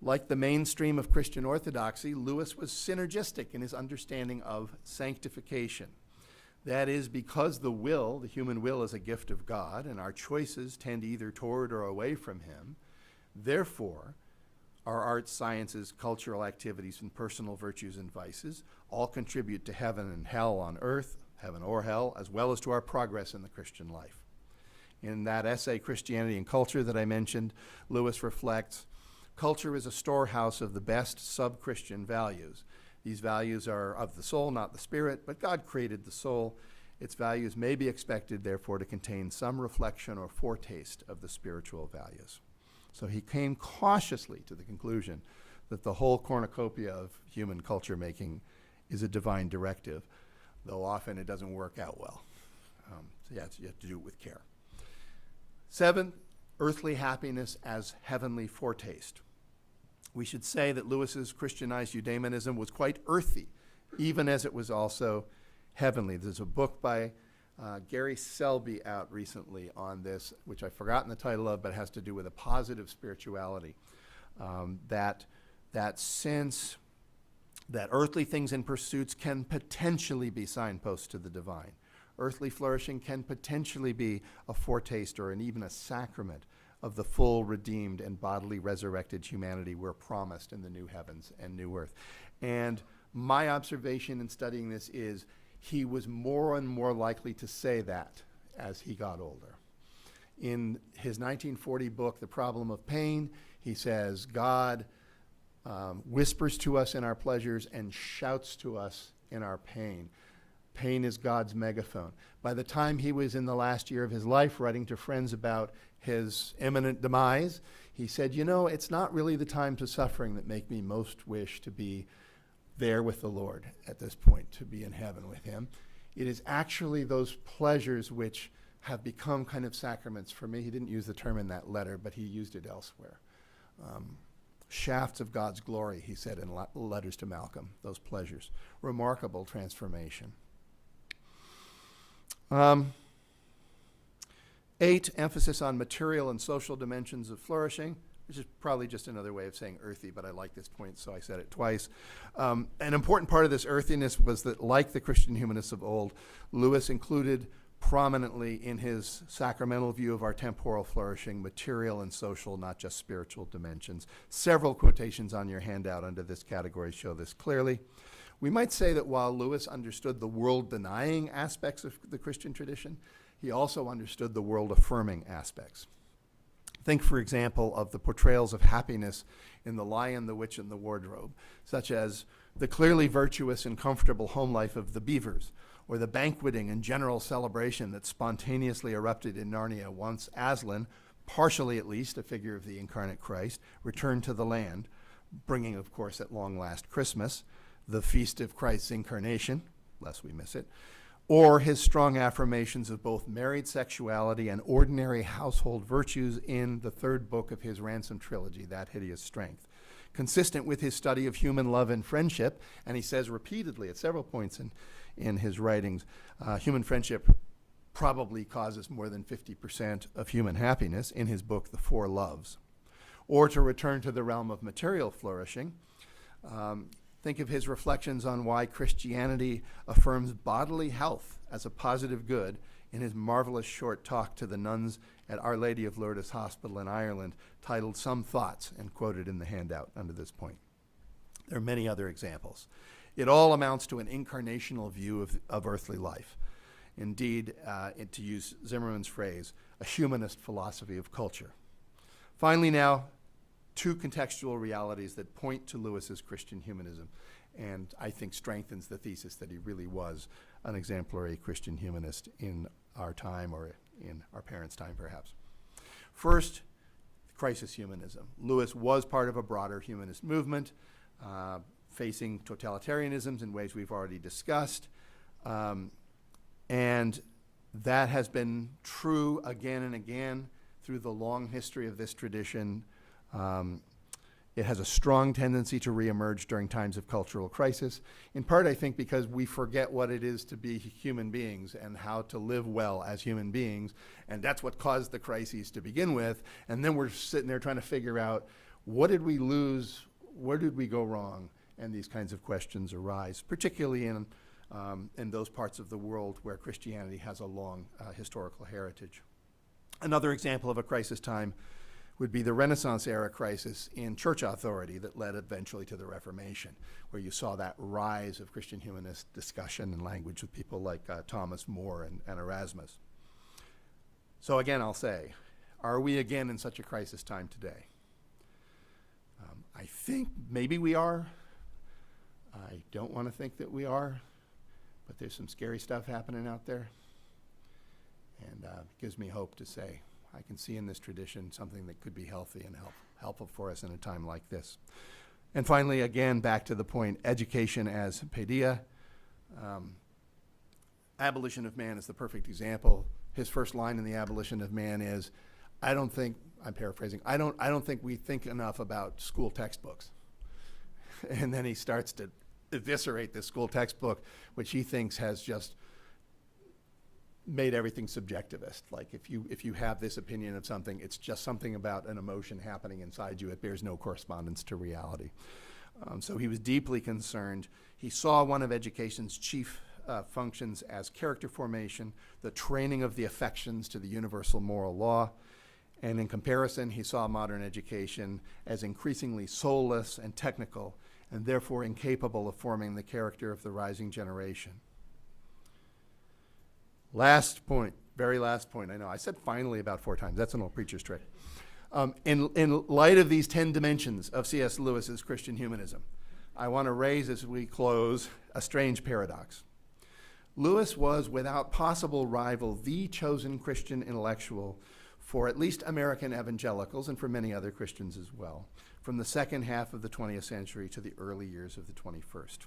Like the mainstream of Christian orthodoxy, Lewis was synergistic in his understanding of sanctification. That is, because the human will, is a gift of God, and our choices tend either toward or away from him, therefore, our arts, sciences, cultural activities, and personal virtues and vices all contribute to heaven and hell on earth, heaven or hell, as well as to our progress in the Christian life. In that essay, Christianity and Culture, that I mentioned, Lewis reflects, culture is a storehouse of the best sub-Christian values. These values are of the soul, not the spirit, but God created the soul. Its values may be expected, therefore, to contain some reflection or foretaste of the spiritual values. So he came cautiously to the conclusion that the whole cornucopia of human culture making is a divine directive, though often it doesn't work out well. So you have to do it with care. 7, earthly happiness as heavenly foretaste. We should say that Lewis's Christianized eudaimonism was quite earthy, even as it was also heavenly. There's a book by Gary Selby out recently on this, which I've forgotten the title of, but has to do with a positive spirituality. That sense that earthly things and pursuits can potentially be signposts to the divine. Earthly flourishing can potentially be a foretaste or even a sacrament of the full, redeemed, and bodily resurrected humanity we're promised in the new heavens and new earth. And my observation in studying this is he was more and more likely to say that as he got older. In his 1940 book, The Problem of Pain, he says, God whispers to us in our pleasures and shouts to us in our pain. Pain is God's megaphone. By the time he was in the last year of his life writing to friends about his imminent demise, he said, it's not really the times of suffering that make me most wish to be there with the Lord at this point, to be in heaven with him. It is actually those pleasures which have become kind of sacraments for me. He didn't use the term in that letter, but he used it elsewhere. Shafts of God's glory, he said in letters to Malcolm, those pleasures. Remarkable transformation. 8, emphasis on material and social dimensions of flourishing, which is probably just another way of saying earthy, but I like this point, so I said it twice. An important part of this earthiness was that, like the Christian humanists of old, Lewis included prominently in his sacramental view of our temporal flourishing, material and social, not just spiritual dimensions. Several quotations on your handout under this category show this clearly. We might say that while Lewis understood the world-denying aspects of the Christian tradition, he also understood the world-affirming aspects. Think, for example, of the portrayals of happiness in The Lion, the Witch, and the Wardrobe, such as the clearly virtuous and comfortable home life of the beavers, or the banqueting and general celebration that spontaneously erupted in Narnia once Aslan, partially at least a figure of the incarnate Christ, returned to the land, bringing, of course, at long last Christmas, the feast of Christ's incarnation, lest we miss it, or his strong affirmations of both married sexuality and ordinary household virtues in the third book of his Ransom trilogy, That Hideous Strength. Consistent with his study of human love and friendship, and he says repeatedly at several points in his writings, human friendship probably causes more than 50% of human happiness in his book, The Four Loves. Or to return to the realm of material flourishing, think of his reflections on why Christianity affirms bodily health as a positive good in his marvelous short talk to the nuns at Our Lady of Lourdes Hospital in Ireland, titled Some Thoughts, and quoted in the handout under this point. There are many other examples. It all amounts to an incarnational view of earthly life. Indeed, to use Zimmerman's phrase, a humanist philosophy of culture. Finally now, 2 contextual realities that point to Lewis's Christian humanism, and I think strengthens the thesis that he really was an exemplary Christian humanist in our time, or in our parents' time perhaps. First, crisis humanism. Lewis was part of a broader humanist movement, facing totalitarianisms in ways we've already discussed, and that has been true again and again through the long history of this tradition. It has a strong tendency to reemerge during times of cultural crisis, in part, I think, because we forget what it is to be human beings and how to live well as human beings, and that's what caused the crises to begin with, and then we're sitting there trying to figure out, what did we lose, where did we go wrong, and these kinds of questions arise, particularly in those parts of the world where Christianity has a long historical heritage. Another example of a crisis time would be the Renaissance-era crisis in church authority that led eventually to the Reformation, where you saw that rise of Christian humanist discussion and language with people like Thomas More and Erasmus. So again, I'll say, are we again in such a crisis time today? I think maybe we are. I don't want to think that we are, but there's some scary stuff happening out there, and it gives me hope to say, I can see in this tradition something that could be healthy and helpful for us in a time like this. And finally, again, back to the point, education as paideia. Abolition of man is the perfect example. His first line in The Abolition of Man is, I'm paraphrasing, I don't think we think enough about school textbooks. And then he starts to eviscerate this school textbook, which he thinks has just made everything subjectivist. Like if you have this opinion of something, it's just something about an emotion happening inside you. It bears no correspondence to reality. So he was deeply concerned. He saw one of education's chief functions as character formation, the training of the affections to the universal moral law. And in comparison, he saw modern education as increasingly soulless and technical, and therefore incapable of forming the character of the rising generation. Last point, very last point. I know I said finally about 4 times. That's an old preacher's trick. In light of these 10 dimensions of C.S. Lewis's Christian humanism, I want to raise, as we close, a strange paradox. Lewis was, without possible rival, the chosen Christian intellectual for at least American evangelicals and for many other Christians as well, from the second half of the 20th century to the early years of the 21st.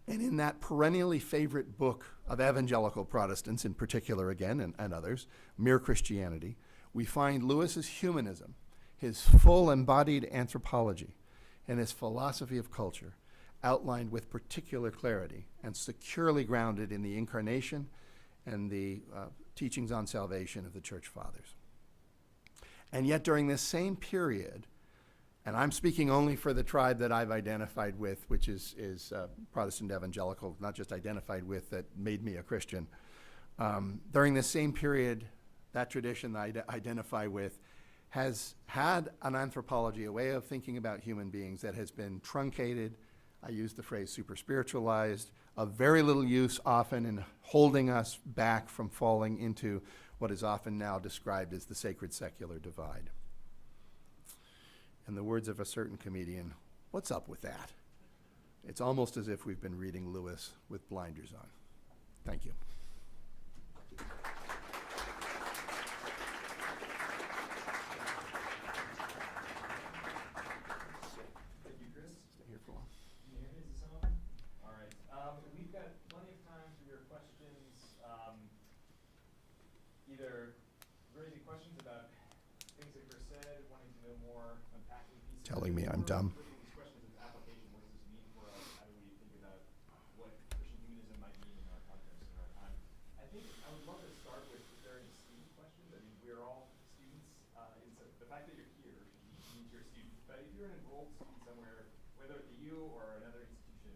And in that perennially favorite book of evangelical Protestants, in particular again, and others, Mere Christianity, we find Lewis's humanism, his full embodied anthropology and his philosophy of culture, outlined with particular clarity and securely grounded in the incarnation and the teachings on salvation of the Church Fathers. And yet during this same period, and I'm speaking only for the tribe that I've identified with, which is Protestant evangelical, not just identified with, that made me a Christian. During this same period, that tradition that I identify with has had an anthropology, a way of thinking about human beings that has been truncated. I use the phrase super spiritualized, of very little use often in holding us back from falling into what is often now described as the sacred secular divide. In the words of a certain comedian, what's up with that? It's almost as if we've been reading Lewis with blinders on. Thank you. Thank you, Chris. Stay here for a while. Can you hear me? Is this on? All right. We've got plenty of time for your questions. Either very good questions about things that Chris said, wanting to know more, unpacking pieces. Telling me I'm dumb. Looking at these questions as application. What does this mean for us? How do we think about what Christian humanism might mean in our context in our time? I think I would love to start with very student questions. I mean, we're all students. The fact that you're here means you're a student. But if you're an enrolled student somewhere, whether it be you or another institution,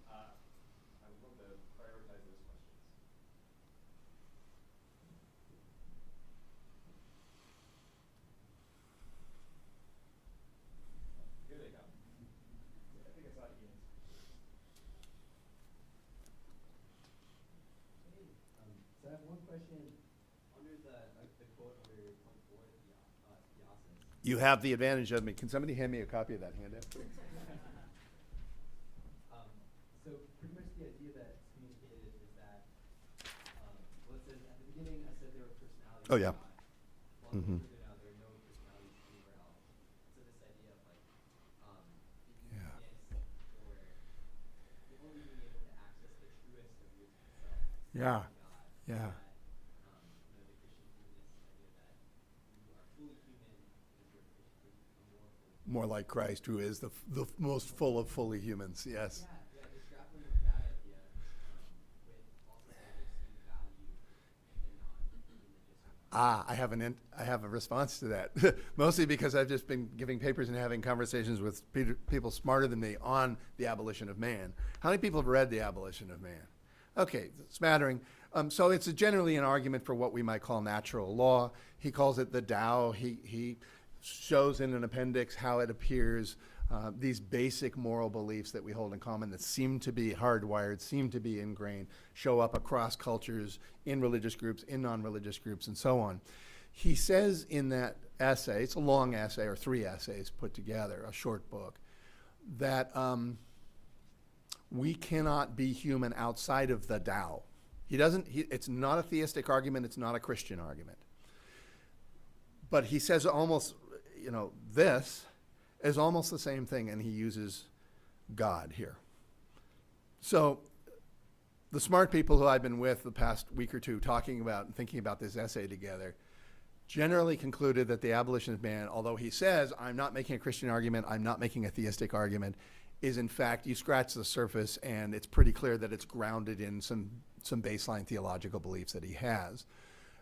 I would love to prioritize those questions. Here they come. I think I saw Ian. Hey, so I have one question under the quote under point 4, theosis. You have the advantage of me. Can somebody hand me a copy of that handout? So pretty much the idea that's communicated is that, well, it says at the beginning I said there were personalities. Oh, yeah. Well, Mhm. further down, there are no personalities anywhere else. So this idea of like, the Yeah. humanists, or the only being able to access the truest of yourself. Yeah. God. Yeah. That, the Christian humanist idea that you are fully human because you're a Christian, you're more fully More like Christ, who is the most full of fully humans. Yes. Yeah, just grappling with that idea, with also saying there's some value in the non-religious. I have a response to that. Mostly because I've just been giving papers and having conversations with people smarter than me on the abolition of man. How many people have read The Abolition of Man? Okay, smattering. So it's generally an argument for what we might call natural law. He calls it the Tao. He shows in an appendix how it appears, these basic moral beliefs that we hold in common that seem to be hardwired, seem to be ingrained, show up across cultures, in religious groups, in non-religious groups, and so on. He says in that essay, it's a long essay, or 3 essays put together, a short book, that we cannot be human outside of the Tao. It's not a theistic argument, it's not a Christian argument. But he says almost, this is almost the same thing, and he uses God here. So the smart people who I've been with the past week or two talking about and thinking about this essay together generally concluded that the abolition of man, although he says, I'm not making a Christian argument, I'm not making a theistic argument, is in fact, you scratch the surface and it's pretty clear that it's grounded in some baseline theological beliefs that he has.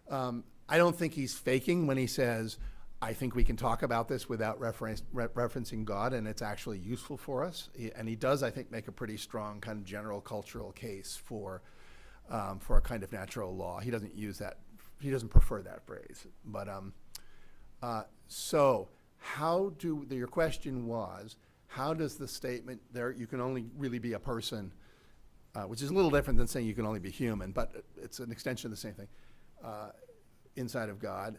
I don't think he's faking when he says, I think we can talk about this without referencing God, and it's actually useful for us. And he does, I think, make a pretty strong kind of general cultural case for a kind of natural law. He doesn't use that. He doesn't prefer that phrase. But so your question was, how does the statement there, you can only really be a person, which is a little different than saying you can only be human, but it's an extension of the same thing, inside of God,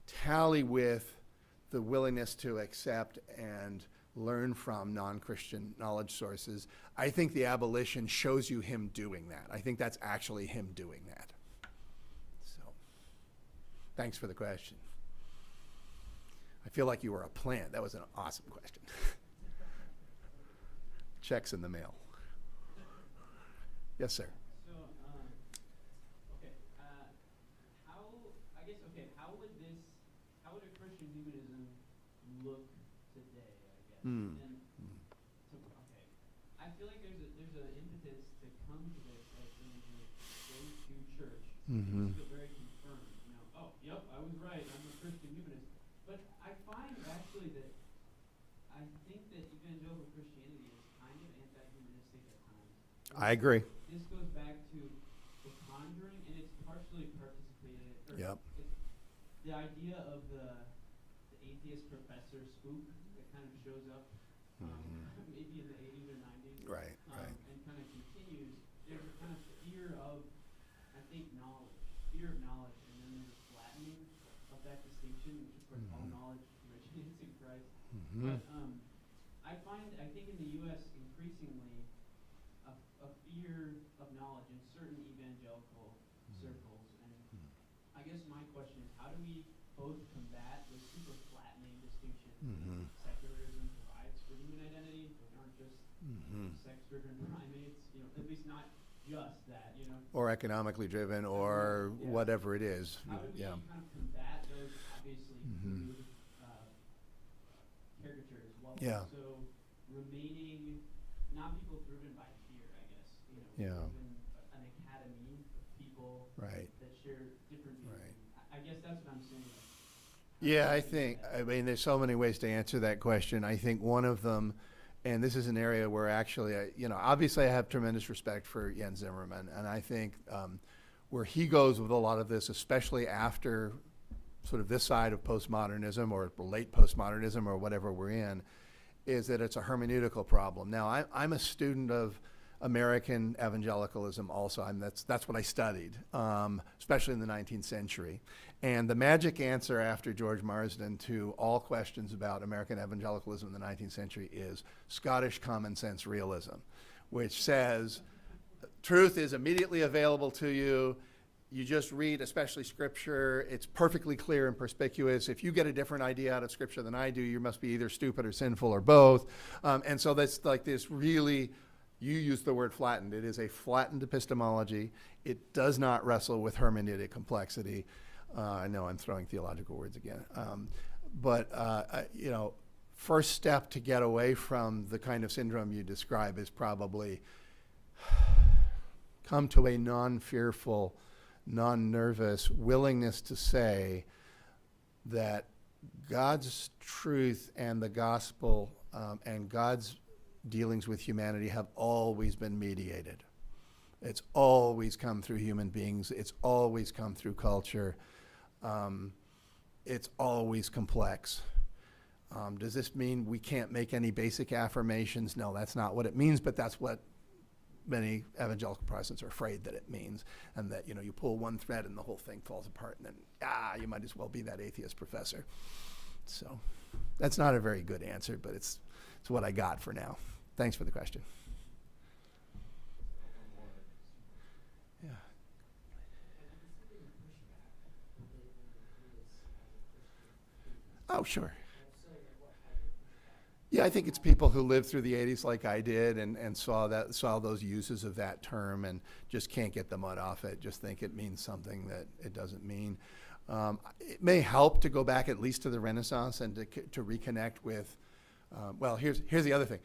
tally with the willingness to accept and learn from non-Christian knowledge sources? I think the abolition shows you him doing that. I think that's actually him doing that. So, thanks for the question. I feel like you were a plant. That was an awesome question. Checks in the mail. Yes, sir. So, okay, how would a Christian humanism Hmm. And okay, I feel like there's an impetus to come to this as someone who goes to church. Mm-hmm. You feel very confirmed. You know, oh, yep, I was right. I'm a Christian humanist. But I find actually that I think that evangelical Christianity is kind of anti-humanistic at times. I agree. This goes back to the conjuring, and it's partially participated. Yep. It's the idea of the atheist professor spook that kind of shows up maybe in the 80s or 90s. Right, right. And kind of continues. There's a kind of fear of, I think, fear of knowledge, and then there's a flattening of that distinction, which of course all knowledge originates in Christ. But I think in the U.S. increasingly a fear of knowledge in certain evangelical circles, and I guess my question is, how do we both combat the super flattening distinction secularism provides for human identity? We aren't just sex-driven primates, at least not just that, Or economically driven, or whatever it is. How do we kind of combat those obviously crude caricatures while also remaining not people driven by fear, I guess, driven an academy of people that share different views. Right. I guess that's what I'm saying. Yeah, I mean, there's so many ways to answer that question. I think one of them, and this is an area where actually, obviously I have tremendous respect for Jens Zimmerman, and I think where he goes with a lot of this, especially after sort of this side of postmodernism or late postmodernism or whatever we're in, is that it's a hermeneutical problem. Now, I'm a student of American evangelicalism also. That's what I studied, especially in the 19th century. And the magic answer after George Marsden to all questions about American evangelicalism in the 19th century is Scottish common sense realism, which says truth is immediately available to you. You just read, especially Scripture. It's perfectly clear and perspicuous. If you get a different idea out of Scripture than I do, you must be either stupid or sinful or both. And so that's like this really, you use the word flattened. It is a flattened epistemology. It does not wrestle with hermeneutic complexity. I know I'm throwing theological words again. First step to get away from the kind of syndrome you describe is probably come to a non-fearful, non-nervous willingness to say that God's truth and the gospel and God's dealings with humanity have always been mediated. It's always come through human beings. It's always come through culture. It's always complex. Does this mean we can't make any basic affirmations? No, that's not what it means, but that's what many evangelical Protestants are afraid that it means, and that, you pull one thread and the whole thing falls apart, and then, you might as well be that atheist professor. So that's not a very good answer, but it's what I got for now. Thanks for the question. Yeah. Oh, sure. Yeah, I think it's people who lived through the 80s like I did and saw those uses of that term and just can't get the mud off it, just think it means something that it doesn't mean. It may help to go back at least to the Renaissance and to reconnect with, here's the other thing.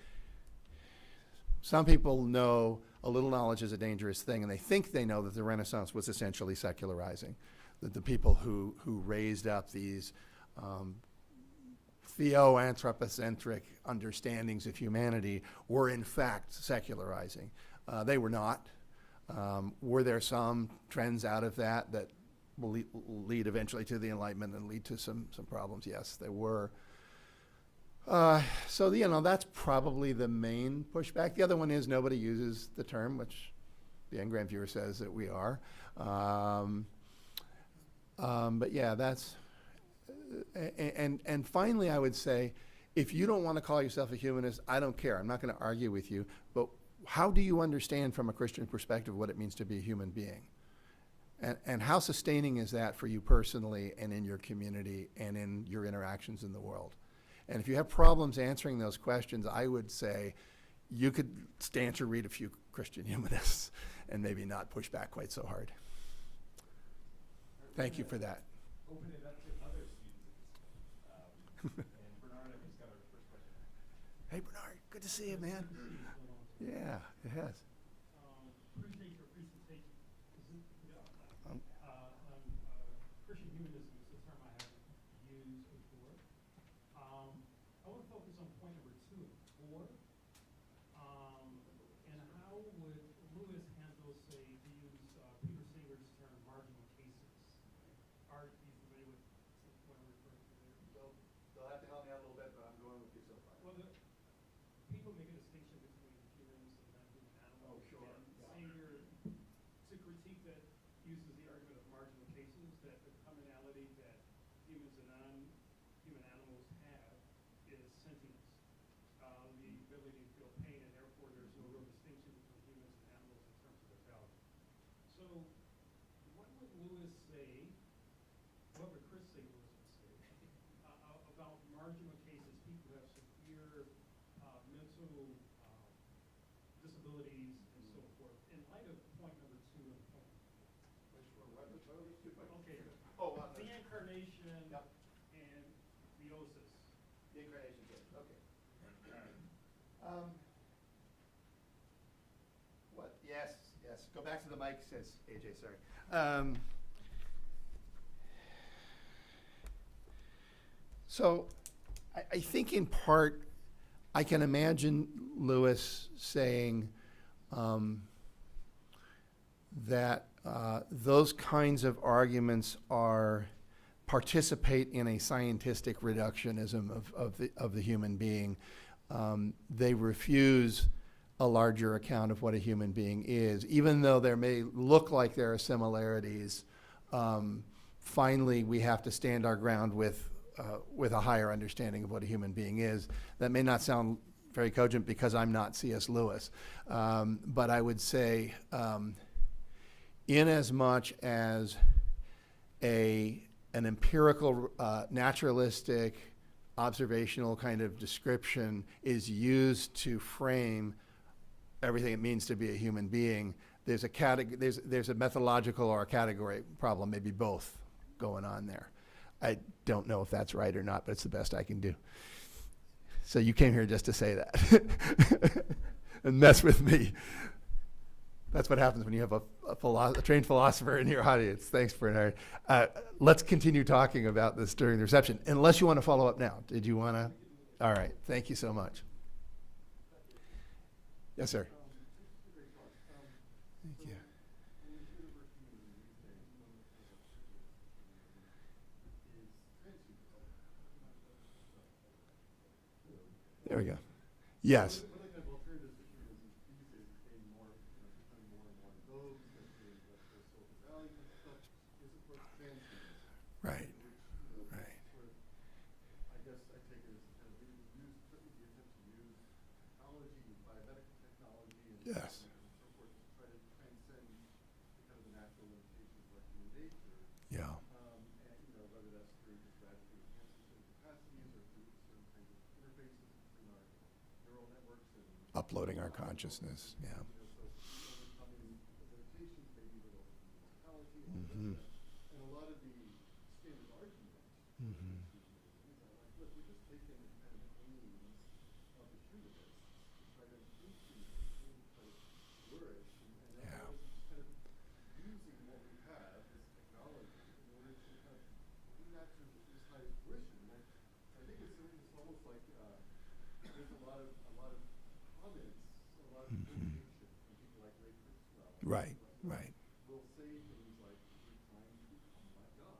Some people know a little knowledge is a dangerous thing, and they think they know that the Renaissance was essentially secularizing, that the people who raised up these theo-anthropocentric understandings of humanity were in fact secularizing. They were not. Were there some trends out of that will lead eventually to the Enlightenment and lead to some problems? Yes, there were. So that's probably the main pushback. The other one is nobody uses the term, which the Engram viewer says that we are. But yeah, that's. And finally, I would say, if you don't want to call yourself a humanist, I don't care. I'm not going to argue with you. But how do you understand from a Christian perspective what it means to be a human being? And how sustaining is that for you personally and in your community and in your interactions in the world? And if you have problems answering those questions, I would say you could stand to read a few Christian humanists and maybe not push back quite so hard. Thank you for that. Open it up to other students. And Bernard, I think, has got our first question. Good to see you, man. Yeah, it has. Appreciate your presentation. Um, Christian humanism is a term I haven't used before. I want to focus on point number 2 and 4. And how would Lewis handle, say, to use Peter Singer's term, marginal cases? Are you familiar with what I'm referring to there? They'll have to help me out a little bit, but I'm going with you so far. Well, people make a distinction between humans and non-human animals. Oh, sure. And Yeah. Sanger, to critique that, uses the argument of marginal cases, that the commonality that humans and non-human animals have is sentience, the ability to feel pain, and therefore there's no real distinction between humans and animals in terms of their value. So, what would Lewis say, what would Chris say Lewis would say, about marginal cases, people who have severe mental disabilities and so forth, in light of point number 2 and point What are these 2 points? Okay. Oh, the incarnation Yep. and theosis. The incarnation case, okay. What, yes, go back to the mic, says AJ, sorry. So, I think in part, I can imagine Lewis saying that those kinds of arguments participate in a scientific reductionism of the human being. They refuse a larger account of what a human being is, even though there may look like there are similarities. Finally, we have to stand our ground with a higher understanding of what a human being is. That may not sound very cogent because I'm not C.S. Lewis, but I would say, in as much as an empirical, naturalistic, observational kind of description is used to frame everything it means to be a human being, there's a methodological or a category problem, maybe both, going on there. I don't know if that's right or not, but it's the best I can do. So you came here just to say that and mess with me. That's what happens when you have a trained philosopher in your audience. Thanks, Bernard. Let's continue talking about this during the reception, unless you want to follow up now. Did you want to? All right. Thank you so much. Yes, sir. Thank you. There we go. Yes. Right. Right. I guess I take it as kind of the attempt to use technology, biomedical technology, and Yes. so forth to try to transcend the kind of the natural limitations like human nature. Yeah. And whether that's through just radically enhancing certain capacities or through certain kinds of interfaces between our neural networks and Uploading our consciousness. Yeah. so overcoming limitations, maybe with mortality and all Mhm. that. And a lot of the standard argument Mhm. is that, like, look, we're just taking kind of aims of the humanists to try to improve humanism and try to flourish, and Yeah. that is just kind of using what we have, this technology, in order to kind of bring that to this high fruition. And I think it's almost like there's a lot of comments, a lot of communication from people like Ray Kurzweil. Right. Right. Will say things like, we're trying to become like God.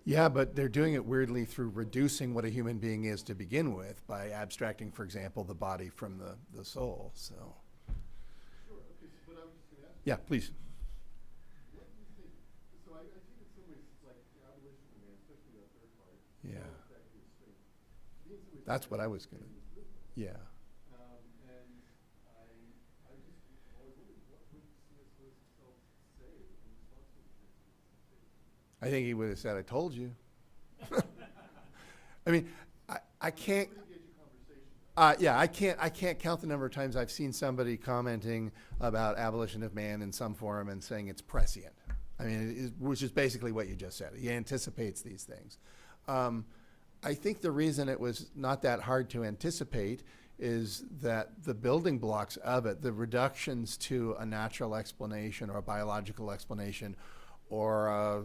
Yeah, but they're doing it weirdly through reducing what a human being is to begin with by abstracting, for example, the body from the soul. So, Sure, okay, but I was just going to ask, yeah, please. what do you think? So I think in some ways it's like the abolition of man, especially that third part. Yeah. not exactly a straight. To me, in some ways, That's what I it's was gonna- this movement. Yeah. And I just always wondered, what would C.S. Lewis himself say in response to the transcendence? I think he would have said, "I told you." I mean, I can't. Yeah, I can't count the number of times I've seen somebody commenting about abolition of man in some form and saying it's prescient. I mean, which is basically what you just said. He anticipates these things. I think the reason it was not that hard to anticipate is that the building blocks of it, the reductions to a natural explanation or a biological explanation or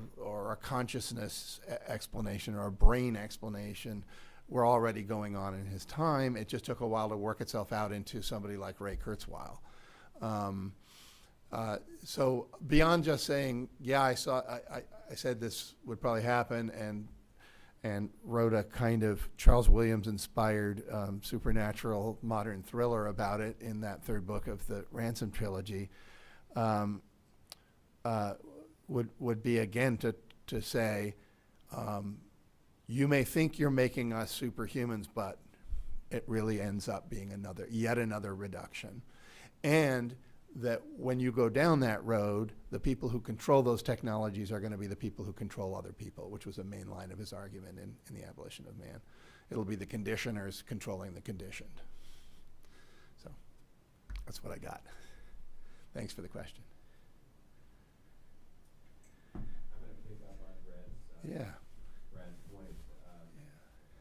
a consciousness explanation or a brain explanation, were already going on in his time. It just took a while to work itself out into somebody like Ray Kurzweil. So beyond just saying, yeah, I said this would probably happen, and wrote a kind of Charles Williams-inspired supernatural modern thriller about it in that third book of the Ransom trilogy, would be again to say, you may think you're making us superhumans, but it really ends up being yet another reduction. And that when you go down that road, the people who control those technologies are going to be the people who control other people, which was a main line of his argument in The Abolition of Man. It'll be the conditioners controlling the conditioned. So that's what I got. Thanks for the question. I'm going to pick up on Brad's point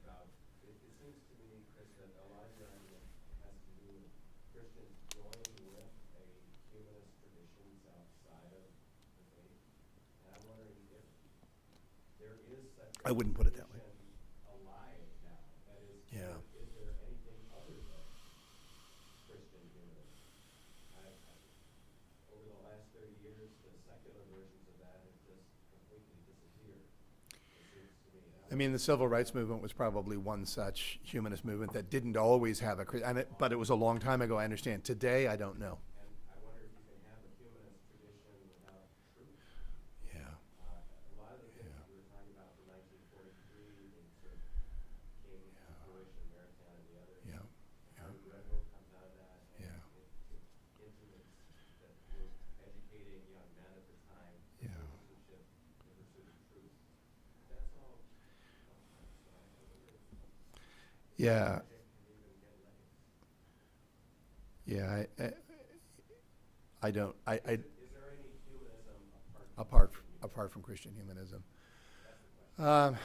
about it seems to me, Chris, that a lot of your argument has to do with Christians joining with humanist traditions outside of the faith. And I'm wondering if there is such I wouldn't put it that way. alive now. That is, Yeah. is there anything other than Christian humanism? Over the last 30 years, the secular versions of that have just completely disappeared. It seems to me. I mean, the civil rights movement was probably one such humanist movement that didn't always have but it was a long time ago, I understand. Today, I don't know. And I wonder if you can have a humanist tradition without truth. Yeah. A lot of the things that we were talking about from 1943 and sort of came to fruition, American and the other. Yeah. Harvard Red Book comes out of that. And Yeah. instruments that were educating young men at the time. Yeah. Citizenship, the pursuit of truth. That's all. So I wonder if Yeah. it can even get legs. Yeah. I don't. Is there any humanism Apart from Christian humanism. That's the question.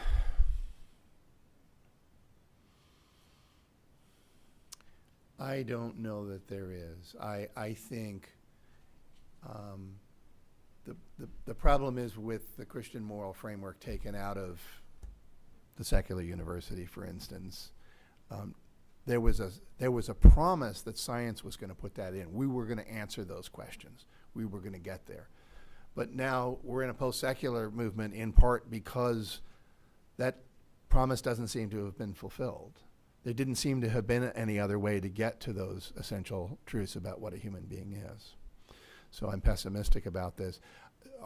I don't know that there is. I think the problem is with the Christian moral framework taken out of the secular university, for instance. There was a promise that science was going to put that in. We were going to answer those questions. We were going to get there. But now we're in a post-secular movement in part because that promise doesn't seem to have been fulfilled. There didn't seem to have been any other way to get to those essential truths about what a human being is. So I'm pessimistic about this.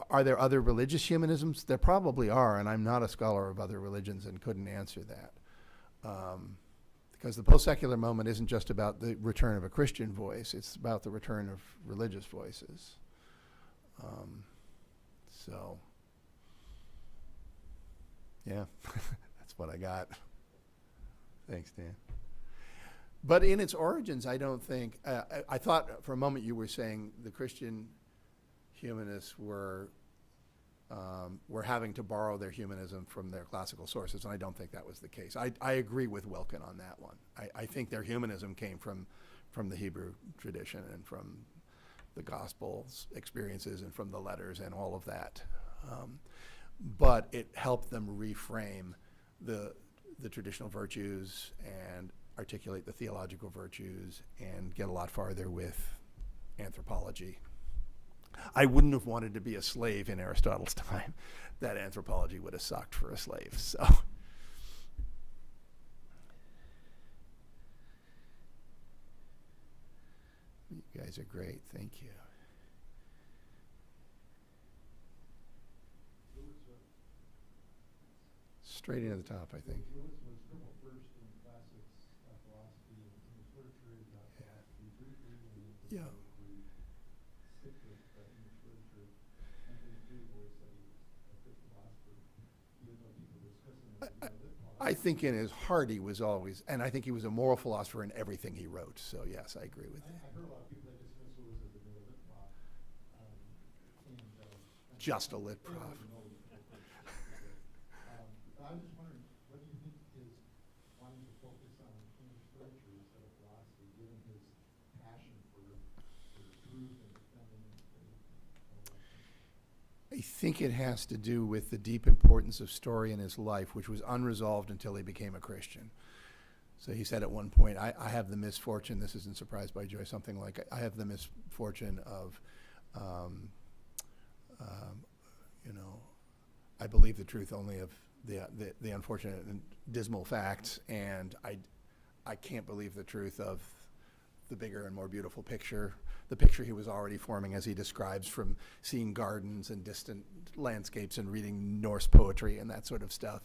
Are there other religious humanisms? There probably are, and I'm not a scholar of other religions and couldn't answer that. Because the post-secular moment isn't just about the return of a Christian voice, it's about the return of religious voices. So, yeah, that's what I got. Thanks, Dan. But in its origins, I don't think, I thought for a moment you were saying the Christian humanists were having to borrow their humanism from their classical sources, and I don't think that was the case. I agree with Wilkin on that one. I think their humanism came from the Hebrew tradition and from the Gospels experiences and from the letters and all of that. But it helped them reframe the traditional virtues and articulate the theological virtues and get a lot farther with anthropology. I wouldn't have wanted to be a slave in Aristotle's time. That anthropology would have sucked for a slave. So, you guys are great. Thank you. Straight into the top, I think. Lewis was triple first in classics philosophy and English literature. He got philosophy briefly, and Yeah. stick with English literature. Anthony Cleave always said he was a good philosopher, even though people were discussing it. I think in his heart he was always, and I think he was a moral philosopher in everything he wrote. So yes, I agree with you. I heard a lot of people that dismiss Lewis as a lit prof. Just a lit prof. I'm just wondering, what do you think is wanting to focus on English literature instead of philosophy? I think it has to do with the deep importance of story in his life, which was unresolved until he became a Christian. So he said at one point, I have the misfortune, this isn't surprised by joy, something like, I have the misfortune of, I believe the truth only of the unfortunate and dismal facts, and I can't believe the truth of the bigger and more beautiful picture, the picture he was already forming as he describes from seeing gardens and distant landscapes and reading Norse poetry and that sort of stuff.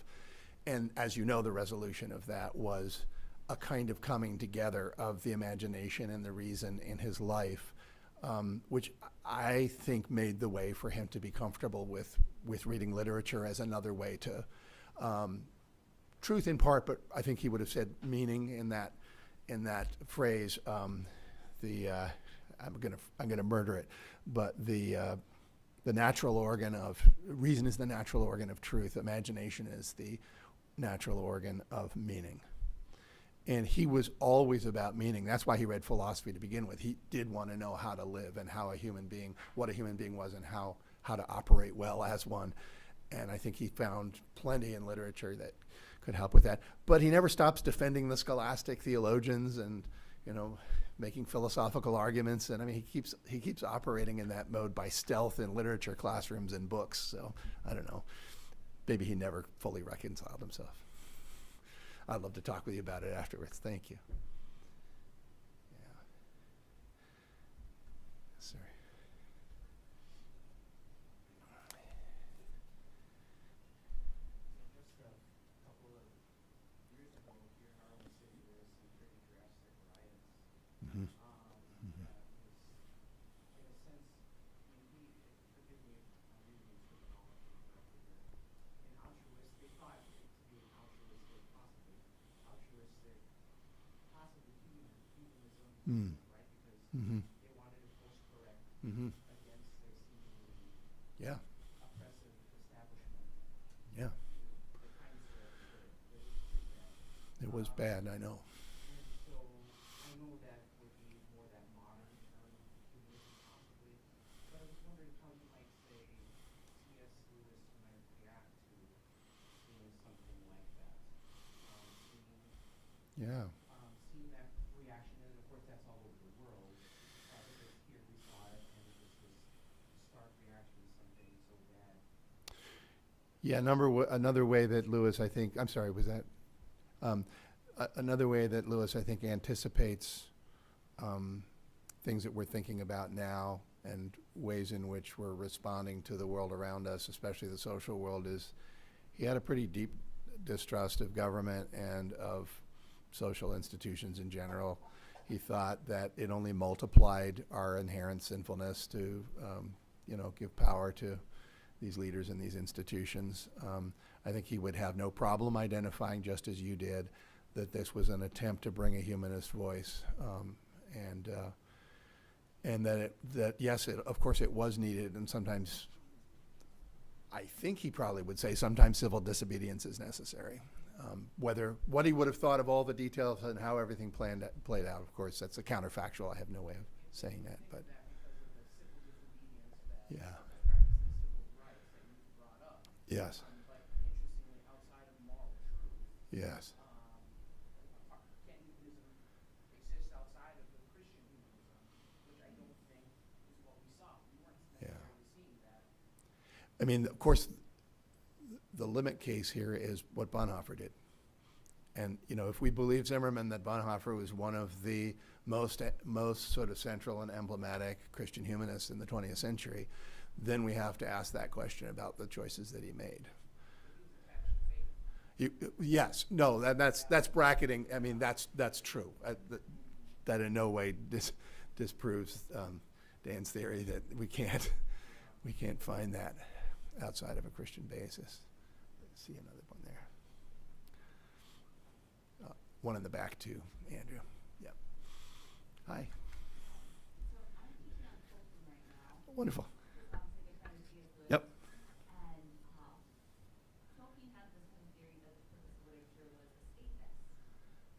And as you know, the resolution of that was a kind of coming together of the imagination and the reason in his life, which I think made the way for him to be comfortable with reading literature as another way to truth in part, but I think he would have said meaning in that phrase. I'm gonna murder it, but the natural organ of reason is the natural organ of truth. Imagination is the natural organ of meaning. And he was always about meaning. That's why he read philosophy to begin with. He did want to know how to live and how a human being, what a human being was, and how to operate well as one. And I think he found plenty in literature that could help with that. But he never stops defending the scholastic theologians and, making philosophical arguments. And I mean, he keeps operating in that mode by stealth in literature classrooms and books. So I don't know. Maybe he never fully reconciled himself. I'd love to talk with you about it afterwards. Thank you. Yeah. Sorry. Just a couple of years ago here in Harlem City, there was some pretty drastic riots. Mm-hmm. That was, in a sense, forgive me if I'm using terminology correctly here. In altruistic, they thought it to be an altruistic, possibly humanism, Mm. right? Because Mm-hmm. they wanted to course correct Mm-hmm. against their seemingly Yeah. oppressive establishment. Yeah. The kinds that it was pretty bad. It was bad, I know. And so I know that would be more that modern term, humanism possibly, but I was wondering how you might say C.S. Lewis might react to doing something like that. Yeah. Seeing that reaction, and of course that's all over the world, because here we saw it, and it was this stark reaction to something so bad. Yeah, another way that Lewis, I think, I'm sorry, was that? Another way that Lewis, I think, anticipates things that we're thinking about now and ways in which we're responding to the world around us, especially the social world, is he had a pretty deep distrust of government and of social institutions in general. He thought that it only multiplied our inherent sinfulness to, give power to these leaders and these institutions. I think he would have no problem identifying, just as you did, that this was an attempt to bring a humanist voice, and that yes, of course, it was needed, and sometimes, I think he probably would say, sometimes civil disobedience is necessary. What he would have thought of all the details and how everything played out, of course, that's a counterfactual. I have no way of saying that, but That because of the civil disobedience that yeah, practicing civil rights that you brought up. yes, But interestingly, outside of moral truth, yes, can humanism exist outside of the Christian humanism, which I don't think is what we saw. We weren't necessarily seeing that. I mean, of course, the limit case here is what Bonhoeffer did. And, if we believe Zimmerman that Bonhoeffer was one of the most sort of central and emblematic Christian humanists in the 20th century, then we have to ask that question about the choices that he made. Yes, no, that's bracketing. I mean, that's true. That in no way disproves Dan's theory that we can't find that outside of a Christian basis. Let's see another one there. One in the back too, Andrew. Yep. Hi. So I'm teaching on Tolkien right now. Wonderful. Like a friend of C.S. Lewis. Yep. And Tolkien had this kind of theory that the purpose of literature was escapist.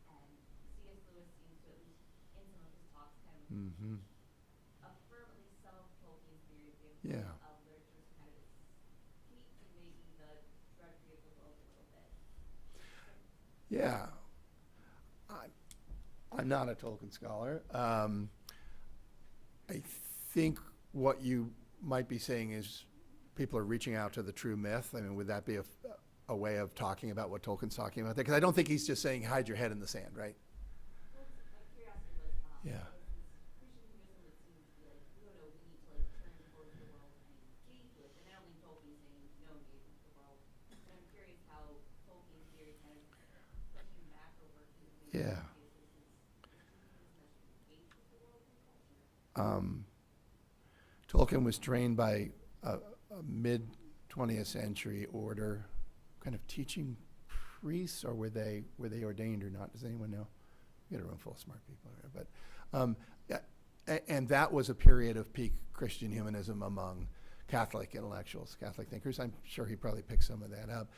And C.S. Lewis seems to, at least in some of his talks, kind of Mm-hmm. affirm at least some of Tolkien's theories. Yeah. Of literature as kind of I'm not a Tolkien scholar. I think what you might be saying is people are reaching out to the true myth. I mean, would that be a way of talking about what Tolkien's talking about there? Because I don't think he's just saying hide your head in the sand, right? Well, my curiosity was, Yeah. Christian humanism would seem to be like, no, we need to like turn towards the world and engage with, and I don't think Tolkien's saying no, engage with the world. But I'm curious how Tolkien's theory kind of pushing back over humanism. Yeah. Tolkien was trained by a mid-20th century order, kind of teaching priests, or were they ordained or not? Does anyone know? We got a room full of smart people here, but and that was a period of peak Christian humanism among Catholic intellectuals, Catholic thinkers. I'm sure he probably picked some of that up.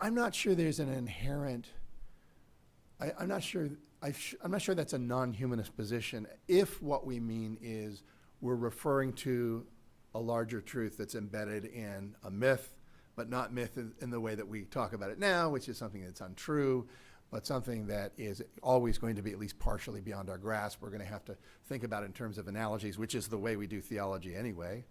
I'm not sure there's an inherent. I'm not sure that's a non-humanist position if what we mean is we're referring to a larger truth that's embedded in a myth, but not myth in the way that we talk about it now, which is something that's untrue, but something that is always going to be at least partially beyond our grasp. We're going to have to think about it in terms of analogies, which is the way we do theology anyway,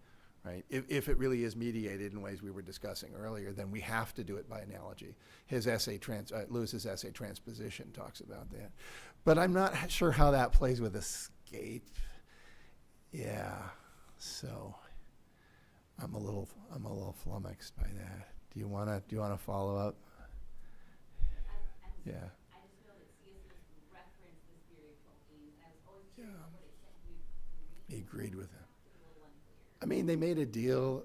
right? If it really is mediated in ways we were discussing earlier, then we have to do it by analogy. His essay, Lewis's essay, Transposition, talks about that. But I'm not sure how that plays with escape. Yeah, so I'm a little flummoxed by that. Do you wanna follow up? Yeah. I just know that C.S. Lewis referenced this theory of Tolkien's, and I was always curious to what extent He agreed with him. I mean, they made a deal.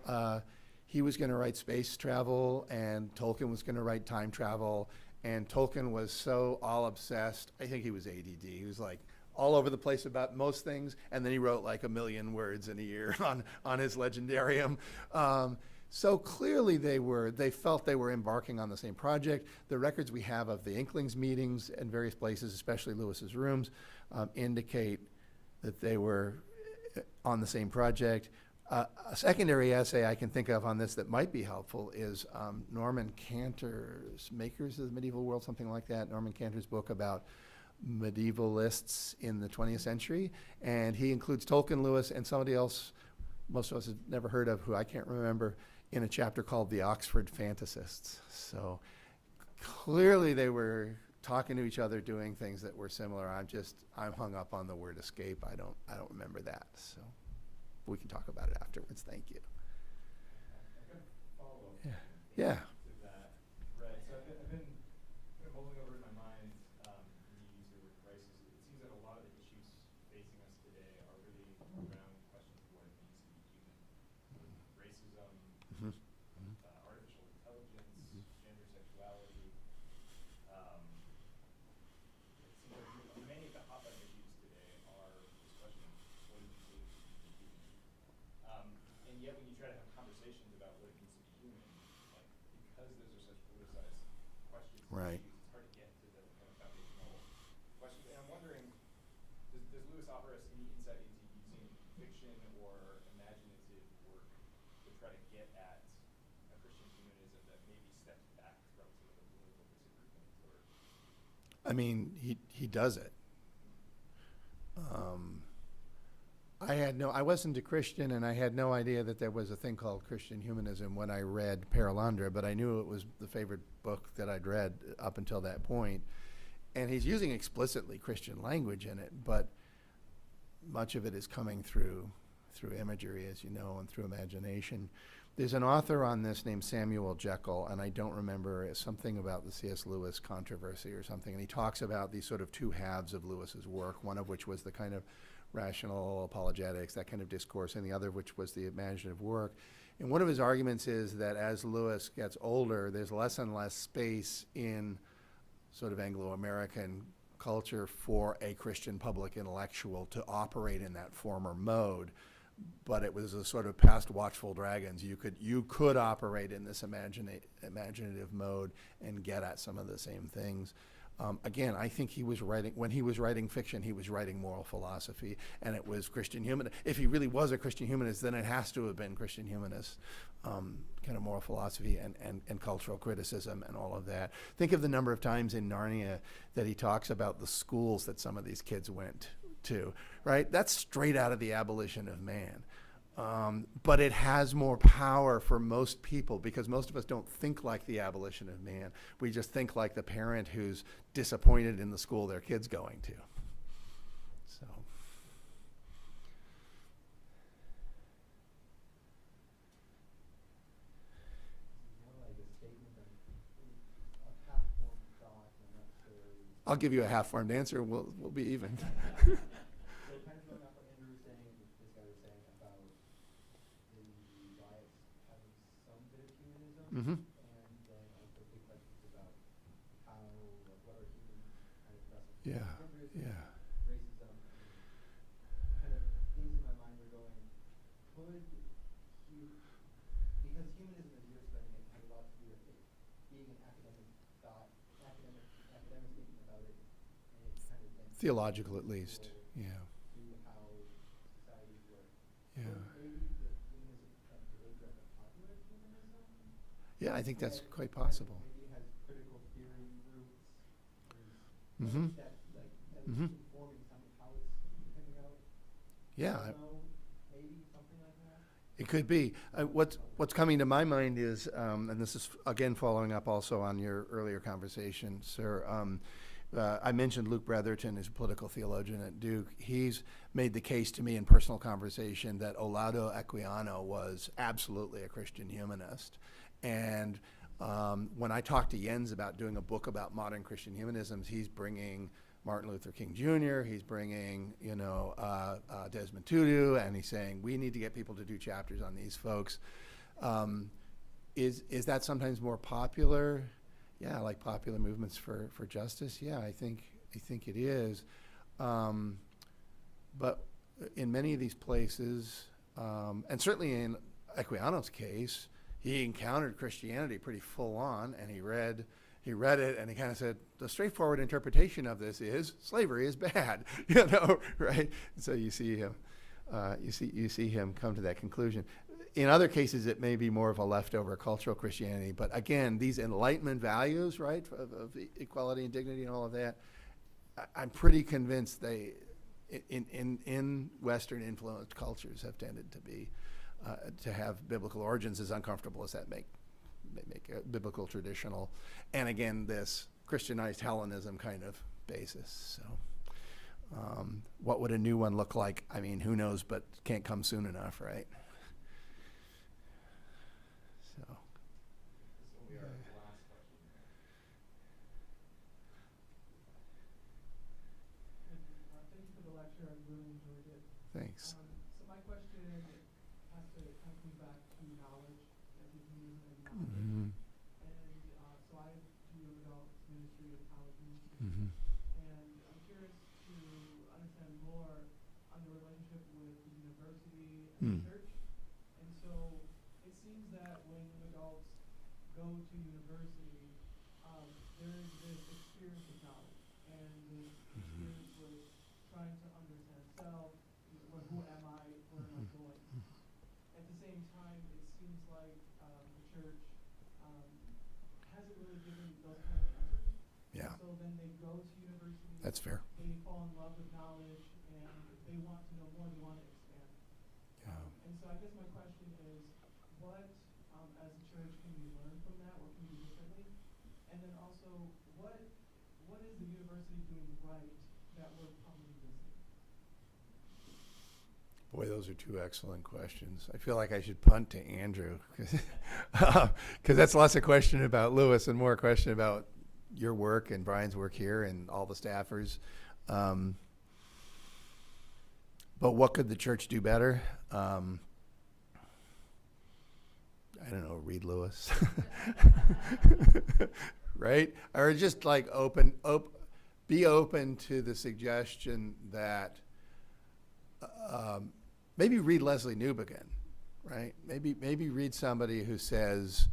He was going to write space travel, and Tolkien was going to write time travel. And Tolkien was so all obsessed. I think he was ADD. He was like all over the place about most things. And then he wrote like 1 million words in a year on his legendarium. So clearly they felt they were embarking on the same project. The records we have of the Inklings meetings in various places, especially Lewis's rooms, indicate that they were on the same project. A secondary essay I can think of on this that might be helpful is Norman Cantor's Makers of the Medieval World, something like that. Norman Cantor's book about medievalists in the 20th century. And he includes Tolkien, Lewis, and somebody else most of us have never heard of, who I can't remember, in a chapter called The Oxford Fantasists. So clearly they were talking to each other, doing things that were similar. I'm hung up on the word escape. I don't remember that. So we can talk about it afterwards. Thank you. I've got a follow-up Yeah. to that. Right. So I've been kind of mulling over in my mind the use of the word crisis. It seems that a lot of the issues facing us today are really around questions of what it means to be human. Racism, artificial intelligence, gender, sexuality. It seems like many of the hot-button issues today are this question of what does it mean to be human? And yet when you try to have conversations about what it means to be human, like, because those are such politicized questions, Right. it's hard to get to the kind of foundational questions. And I'm wondering, does Lewis offer us any insight into using fiction or imaginative work to try to get at a Christian humanism that maybe steps back from some of the political disagreements? Or I mean, he does it. I wasn't a Christian, and I had no idea that there was a thing called Christian humanism when I read Perelandra, but I knew it was the favorite book that I'd read up until that point. And he's using explicitly Christian language in it, but much of it is coming through imagery, as you know, and through imagination. There's an author on this named Samuel Jekyll, and I don't remember, it's something about the C.S. Lewis controversy or something, and he talks about these sort of two halves of Lewis's work, one of which was the kind of rational apologetics, that kind of discourse, and the other of which was the imaginative work. And one of his arguments is that as Lewis gets older, there's less and less space in sort of Anglo-American culture for a Christian public intellectual to operate in that former mode. But it was a sort of past watchful dragons. You could operate in this imaginative mode and get at some of the same things. Again, I think when he was writing fiction, he was writing moral philosophy, and it was Christian humanist. If he really was a Christian humanist, then it has to have been Christian humanist, kind of moral philosophy and cultural criticism and all of that. Think of the number of times in Narnia that he talks about the schools that some of these kids went to, right? That's straight out of the Abolition of Man. But it has more power for most people because most of us don't think like the Abolition of Man. We just think like the parent who's disappointed in the school their kid's going to. So. I'll give you a half-formed answer. We'll be even. Mm-hmm. And then also big questions about how, what are human kind of vessels? Yeah, yeah. Racism, kind of things in my mind were going, because humanism, as you're explaining it, has a lot to do with it being an academic thought, academic thinking about it, and it kind of then Theological, at least. Yeah. to how societies work. Yeah. Maybe the humanism comes to look like a popular humanism. Yeah, I think that's quite possible. Maybe it has critical theory roots. Mm-hmm. That is Mm-hmm. informing some of how it's coming out. Yeah. Maybe something like that. It could be. What's coming to my mind is, and this is again following up also on your earlier conversation, sir. I mentioned Luke Bretherton, who's a political theologian at Duke. He's made the case to me in personal conversation that Olaudah Equiano was absolutely a Christian humanist. And when I talked to Jens about doing a book about modern Christian humanisms, he's bringing Martin Luther King Jr., he's bringing, Desmond Tutu, and he's saying, we need to get people to do chapters on these folks. Is that sometimes more popular? Yeah, like popular movements for justice. Yeah, I think it is. But in many of these places, and certainly in Equiano's case, he encountered Christianity pretty full on, and he read it, and he kind of said, the straightforward interpretation of this is slavery is bad, right? So you see him, you see him come to that conclusion. In other cases, it may be more of a leftover cultural Christianity, but again, these Enlightenment values, right, of equality and dignity and all of that, I'm pretty convinced they, in Western influenced cultures, have tended to be to have biblical origins, as uncomfortable as that make a biblical traditional, and again, this Christianized Hellenism kind of basis. So what would a new one look like? I mean, who knows, but can't come soon enough, right? So. This will be our last question. Thank you for the lecture. I really enjoyed it. Thanks. So my question has to kind of come back to knowledge, as you can use it knowledge. Mm-hmm. And so I do young adult ministry and college ministry. Mm-hmm. And I'm curious to understand more on the relationship with the university and the church. And so it seems that when young adults go to university, there is this experience of knowledge and this experience with trying to understand self, who am I, where am I going? At the same time, it seems like the church hasn't really given those kind of answers. Yeah. So then they go to university. That's fair. They fall in love with knowledge, and they want to know more. They want to expand. Yeah. And so I guess my question is, what, as a church, can we learn from that? What can we do differently? And then also, what is the university doing right that we're probably missing? Boy, those are two excellent questions. I feel like I should punt to Andrew because that's less a question about Lewis and more a question about your work and Brian's work here and all the staffers. But what could the church do better? I don't know, read Lewis. Right? Or just like be open to the suggestion that maybe read Leslie Newbegin, right? Maybe read somebody who says,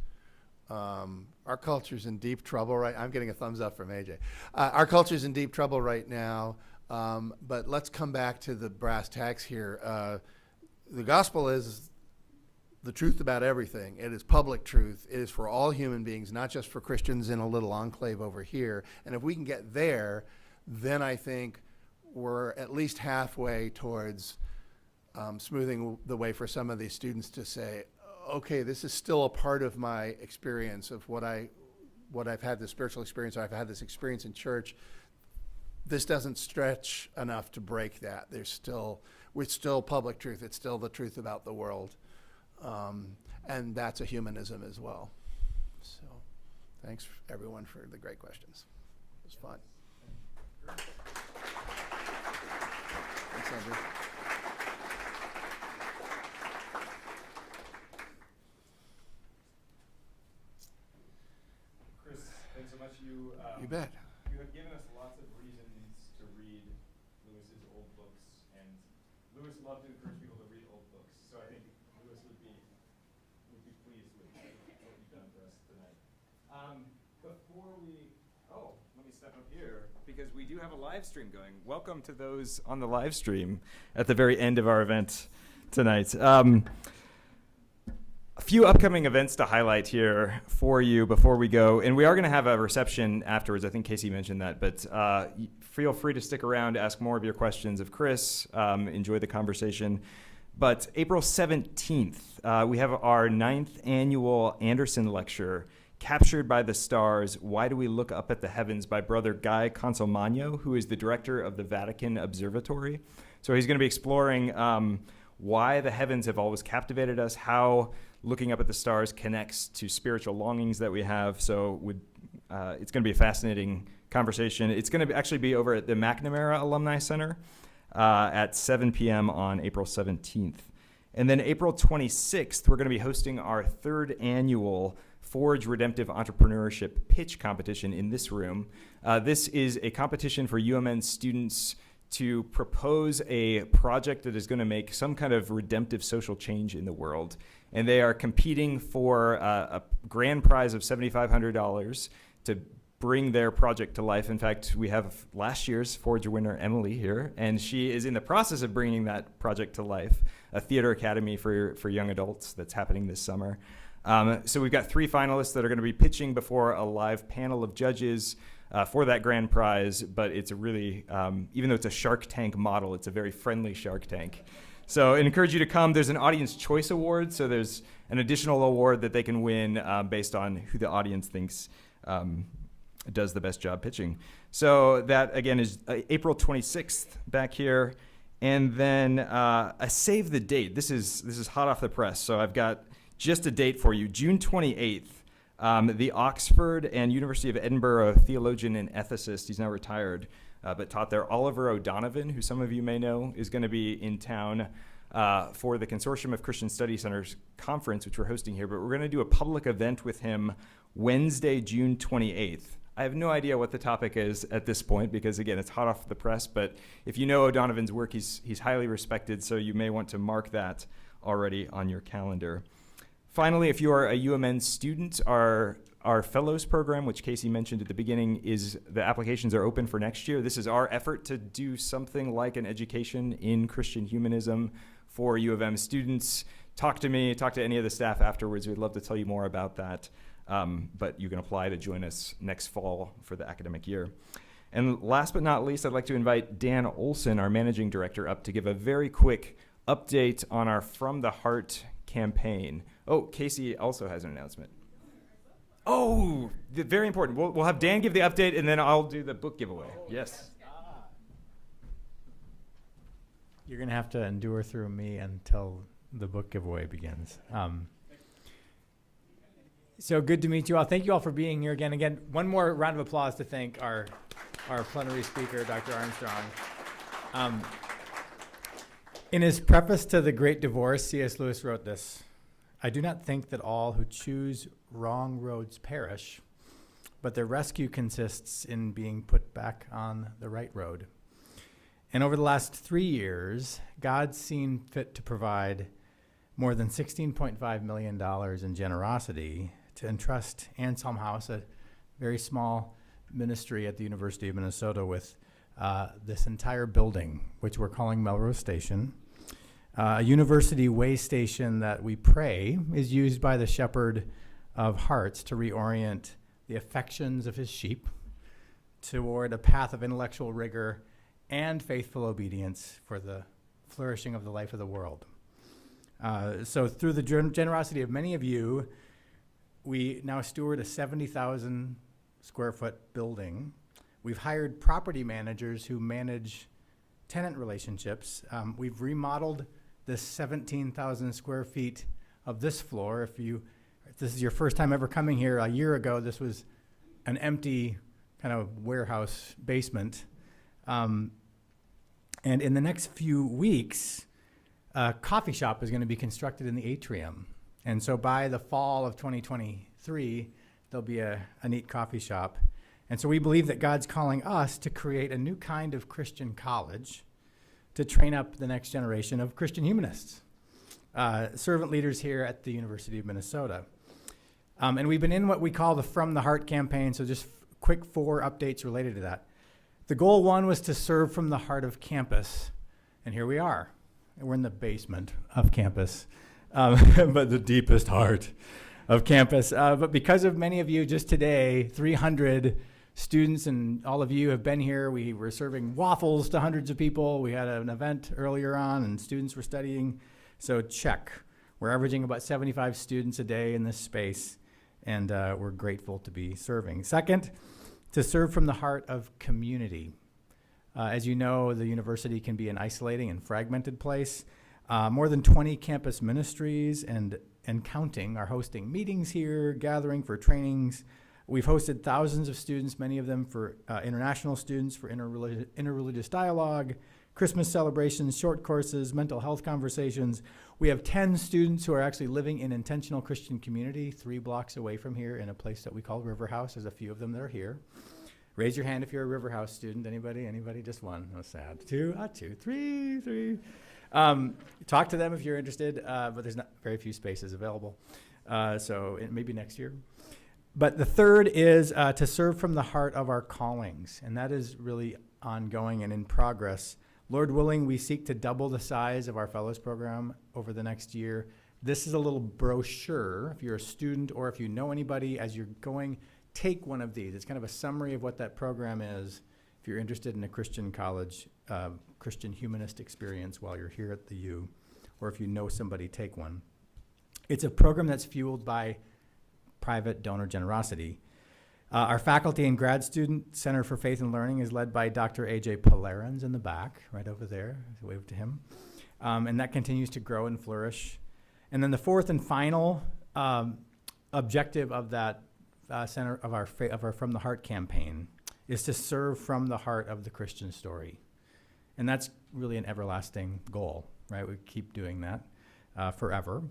Our culture's in deep trouble right. I'm getting a thumbs up from AJ. Our culture's in deep trouble right now. But let's come back to the brass tacks here. The gospel is the truth about everything. It is public truth. It is for all human beings, not just for Christians in a little enclave over here. And if we can get there, then I think we're at least halfway towards smoothing the way for some of these students to say, okay, this is still a part of my experience of what I've had, this spiritual experience, or I've had this experience in church. This doesn't stretch enough to break that. It's still public truth. It's still the truth about the world. And that's a humanism as well. So thanks everyone for the great questions. It was fun. Thanks, Andrew. Chris, thanks so much. You bet. You have given us lots of reasons to read Lewis's old books, and Lewis loved to encourage people to read old books. So I think Lewis would be pleased with what you've done for us tonight. Let me step up here because we do have a live stream going. Welcome to those on the live stream at the very end of our event tonight. A few upcoming events to highlight here for you before we go. And we are going to have a reception afterwards. I think Casey mentioned that. But feel free to stick around, ask more of your questions of Chris. Enjoy the conversation. But April 17th, we have our 9th annual Anderson Lecture, Captured by the Stars, Why Do We Look Up at the Heavens, by Brother Guy Consolmagno, who is the director of the Vatican Observatory. So he's going to be exploring why the heavens have always captivated us, how looking up at the stars connects to spiritual longings that we have. So it's going to be a fascinating conversation. It's going to actually be over at the McNamara Alumni Center at 7 p.m. on April 17th. And then April 26th, we're going to be hosting our 3rd annual Forge Redemptive Entrepreneurship Pitch Competition in this room. This is a competition for UMN students to propose a project that is going to make some kind of redemptive social change in the world. And they are competing for a grand prize of $7,500 to bring their project to life. In fact, we have last year's Forge winner, Emily, here, and she is in the process of bringing that project to life, a theater academy for young adults that's happening this summer. So we've got 3 finalists that are going to be pitching before a live panel of judges for that grand prize, but it's a really, even though it's a Shark Tank model, it's a very friendly Shark Tank. So I encourage you to come. There's an Audience Choice Award, so there's an additional award that they can win based on who the audience thinks does the best job pitching. So that, again, is April 26th back here. And then a save the date. This is hot off the press, so I've got just a date for you. June 28th. The Oxford and University of Edinburgh theologian and ethicist, he's now retired, but taught there, Oliver O'Donovan, who some of you may know, is going to be in town for the Consortium of Christian Study Centers conference, which we're hosting here. But we're going to do a public event with him Wednesday, June 28th. I have no idea what the topic is at this point because, again, it's hot off the press. But if you know O'Donovan's work, he's highly respected, so you may want to mark that already on your calendar. Finally, if you are a UMN student, our Fellows program, which Casey mentioned at the beginning, the applications are open for next year. This is our effort to do something like an education in Christian humanism for U of M students. Talk to me, talk to any of the staff afterwards. We'd love to tell you more about that. But you can apply to join us next fall for the academic year. And last but not least, I'd like to invite Dan Olson, our managing director, up to give a very quick update on our From the Heart campaign. Oh, Casey also has an announcement. Oh, very important. We'll have Dan give the update, and then I'll do the book giveaway. Yes. You're going to have to endure through me until the book giveaway begins. So good to meet you all. Thank you all for being here again. Again, one more round of applause to thank our plenary speaker, Dr. Armstrong. In his preface to The Great Divorce, C.S. Lewis wrote this: I do not think that all who choose wrong roads perish, but their rescue consists in being put back on the right road. And over the last 3 years, God's seen fit to provide more than $16.5 million in generosity to entrust Anselm House, a very small ministry at the University of Minnesota, with this entire building, which we're calling Melrose Station, a university way station that we pray is used by the shepherd of hearts to reorient the affections of his sheep toward a path of intellectual rigor and faithful obedience for the flourishing of the life of the world. So through the generosity of many of you, we now steward a 70,000 square foot building. We've hired property managers who manage tenant relationships. We've remodeled this 17,000 square feet of this floor. If this is your first time ever coming here, a year ago this was an empty kind of warehouse basement. And in the next few weeks, a coffee shop is going to be constructed in the atrium. And so by the fall of 2023, there'll be a neat coffee shop. And so we believe that God's calling us to create a new kind of Christian college to train up the next generation of Christian humanists, servant leaders here at the University of Minnesota. And we've been in what we call the From the Heart campaign, so just quick 4 updates related to that. The goal 1 was to serve from the heart of campus, and here we are. We're in the basement of campus, but the deepest heart of campus. But because of many of you, just today, 300 students and all of you have been here. We were serving waffles to hundreds of people. We had an event earlier on, and students were studying. So check. We're averaging about 75 students a day in this space, and we're grateful to be serving. Second, to serve from the heart of community. As you know, the university can be an isolating and fragmented place. More than 20 campus ministries and counting are hosting meetings here, gathering for trainings. We've hosted thousands of students, many of them for international students, for interreligious dialogue, Christmas celebrations, short courses, mental health conversations. We have 10 students who are actually living in intentional Christian community 3 blocks away from here in a place that we call River House. There's a few of them that are here. Raise your hand if you're a River House student. Anybody? Just one. Oh, sad. 2, 3. Talk to them if you're interested, but there's not very few spaces available. So maybe next year. But the third is to serve from the heart of our callings, and that is really ongoing and in progress. Lord willing, we seek to double the size of our fellows program over the next year. This is a little brochure. If you're a student or if you know anybody as you're going, take one of these. It's kind of a summary of what that program is if you're interested in a Christian college, Christian humanist experience while you're here at the U, or if you know somebody, take one. It's a program that's fueled by private donor generosity. Our faculty and grad student Center for Faith and Learning is led by Dr. A.J. Palerans in the back, right over there. Wave to him. And that continues to grow and flourish. And then the fourth and final objective of that center of our From the Heart campaign is to serve from the heart of the Christian story. And that's really an everlasting goal, right? We keep doing that forever.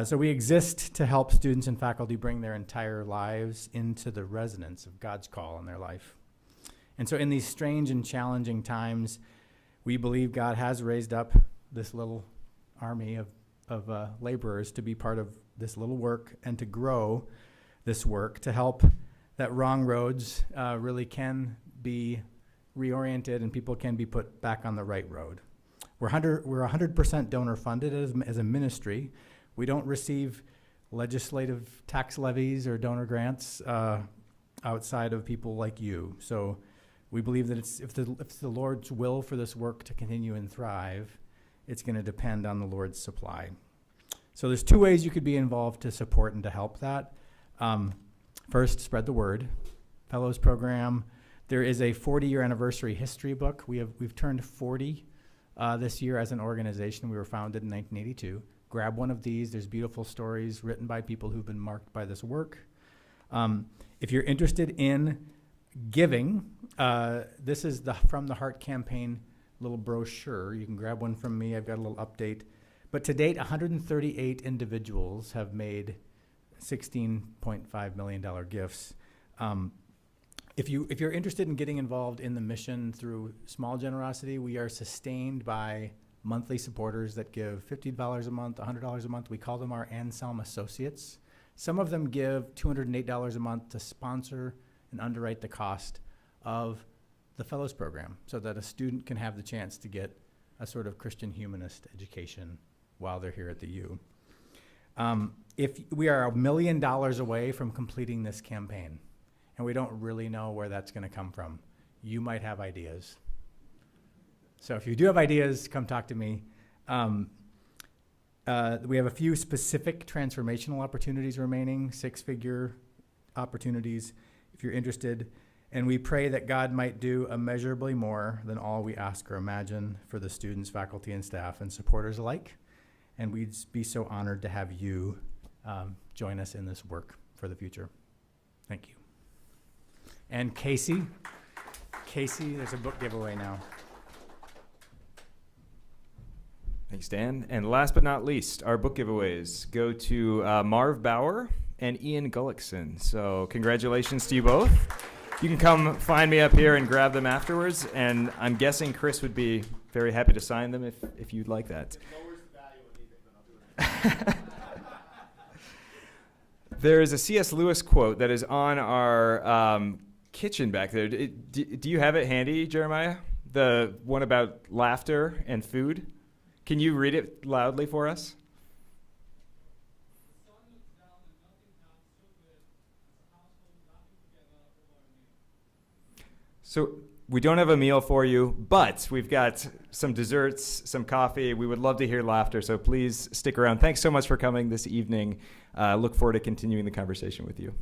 So we exist to help students and faculty bring their entire lives into the resonance of God's call in their life. And so in these strange and challenging times, we believe God has raised up this little army of laborers to be part of this little work and to grow this work to help that wrong roads really can be reoriented and people can be put back on the right road. We're 100% donor funded as a ministry. We don't receive legislative tax levies or donor grants outside of people like you. So we believe that if the Lord's will for this work to continue and thrive, it's going to depend on the Lord's supply. So there's 2 ways you could be involved to support and to help that. First, spread the word. Fellows program. There is a 40-year anniversary history book. We've turned 40 this year as an organization. We were founded in 1982. Grab one of these. There's beautiful stories written by people who've been marked by this work. If you're interested in giving, this is the From the Heart campaign little brochure. You can grab one from me. I've got a little update. But to date, 138 individuals have made $16.5 million gifts. If you're interested in getting involved in the mission through small generosity, we are sustained by monthly supporters that give $50 a month, $100 a month. We call them our Anselm Associates. Some of them give $208 a month to sponsor and underwrite the cost of the Fellows Program so that a student can have the chance to get a sort of Christian humanist education while they're here at the U. If we are $1 million away from completing this campaign, and we don't really know where that's going to come from, you might have ideas. So if you do have ideas, come talk to me. We have a few specific transformational opportunities remaining, 6-figure opportunities, if you're interested. And we pray that God might do immeasurably more than all we ask or imagine for the students, faculty, and staff, and supporters alike. And we'd be so honored to have you join us in this work for the future. Thank you. And Casey, there's a book giveaway now. Thanks, Dan. And last but not least, our book giveaways go to Marv Bauer and Ian Gullickson. So congratulations to you both. You can come find me up here and grab them afterwards, and I'm guessing Chris would be very happy to sign them if you'd like that. There is a C.S. Lewis quote that is on our kitchen back there. Do you have it handy, Jeremiah? The one about laughter and food? Can you read it loudly for us? So we don't have a meal for you, but we've got some desserts, some coffee. We would love to hear laughter, so please stick around. Thanks so much for coming this evening. Look forward to continuing the conversation with you.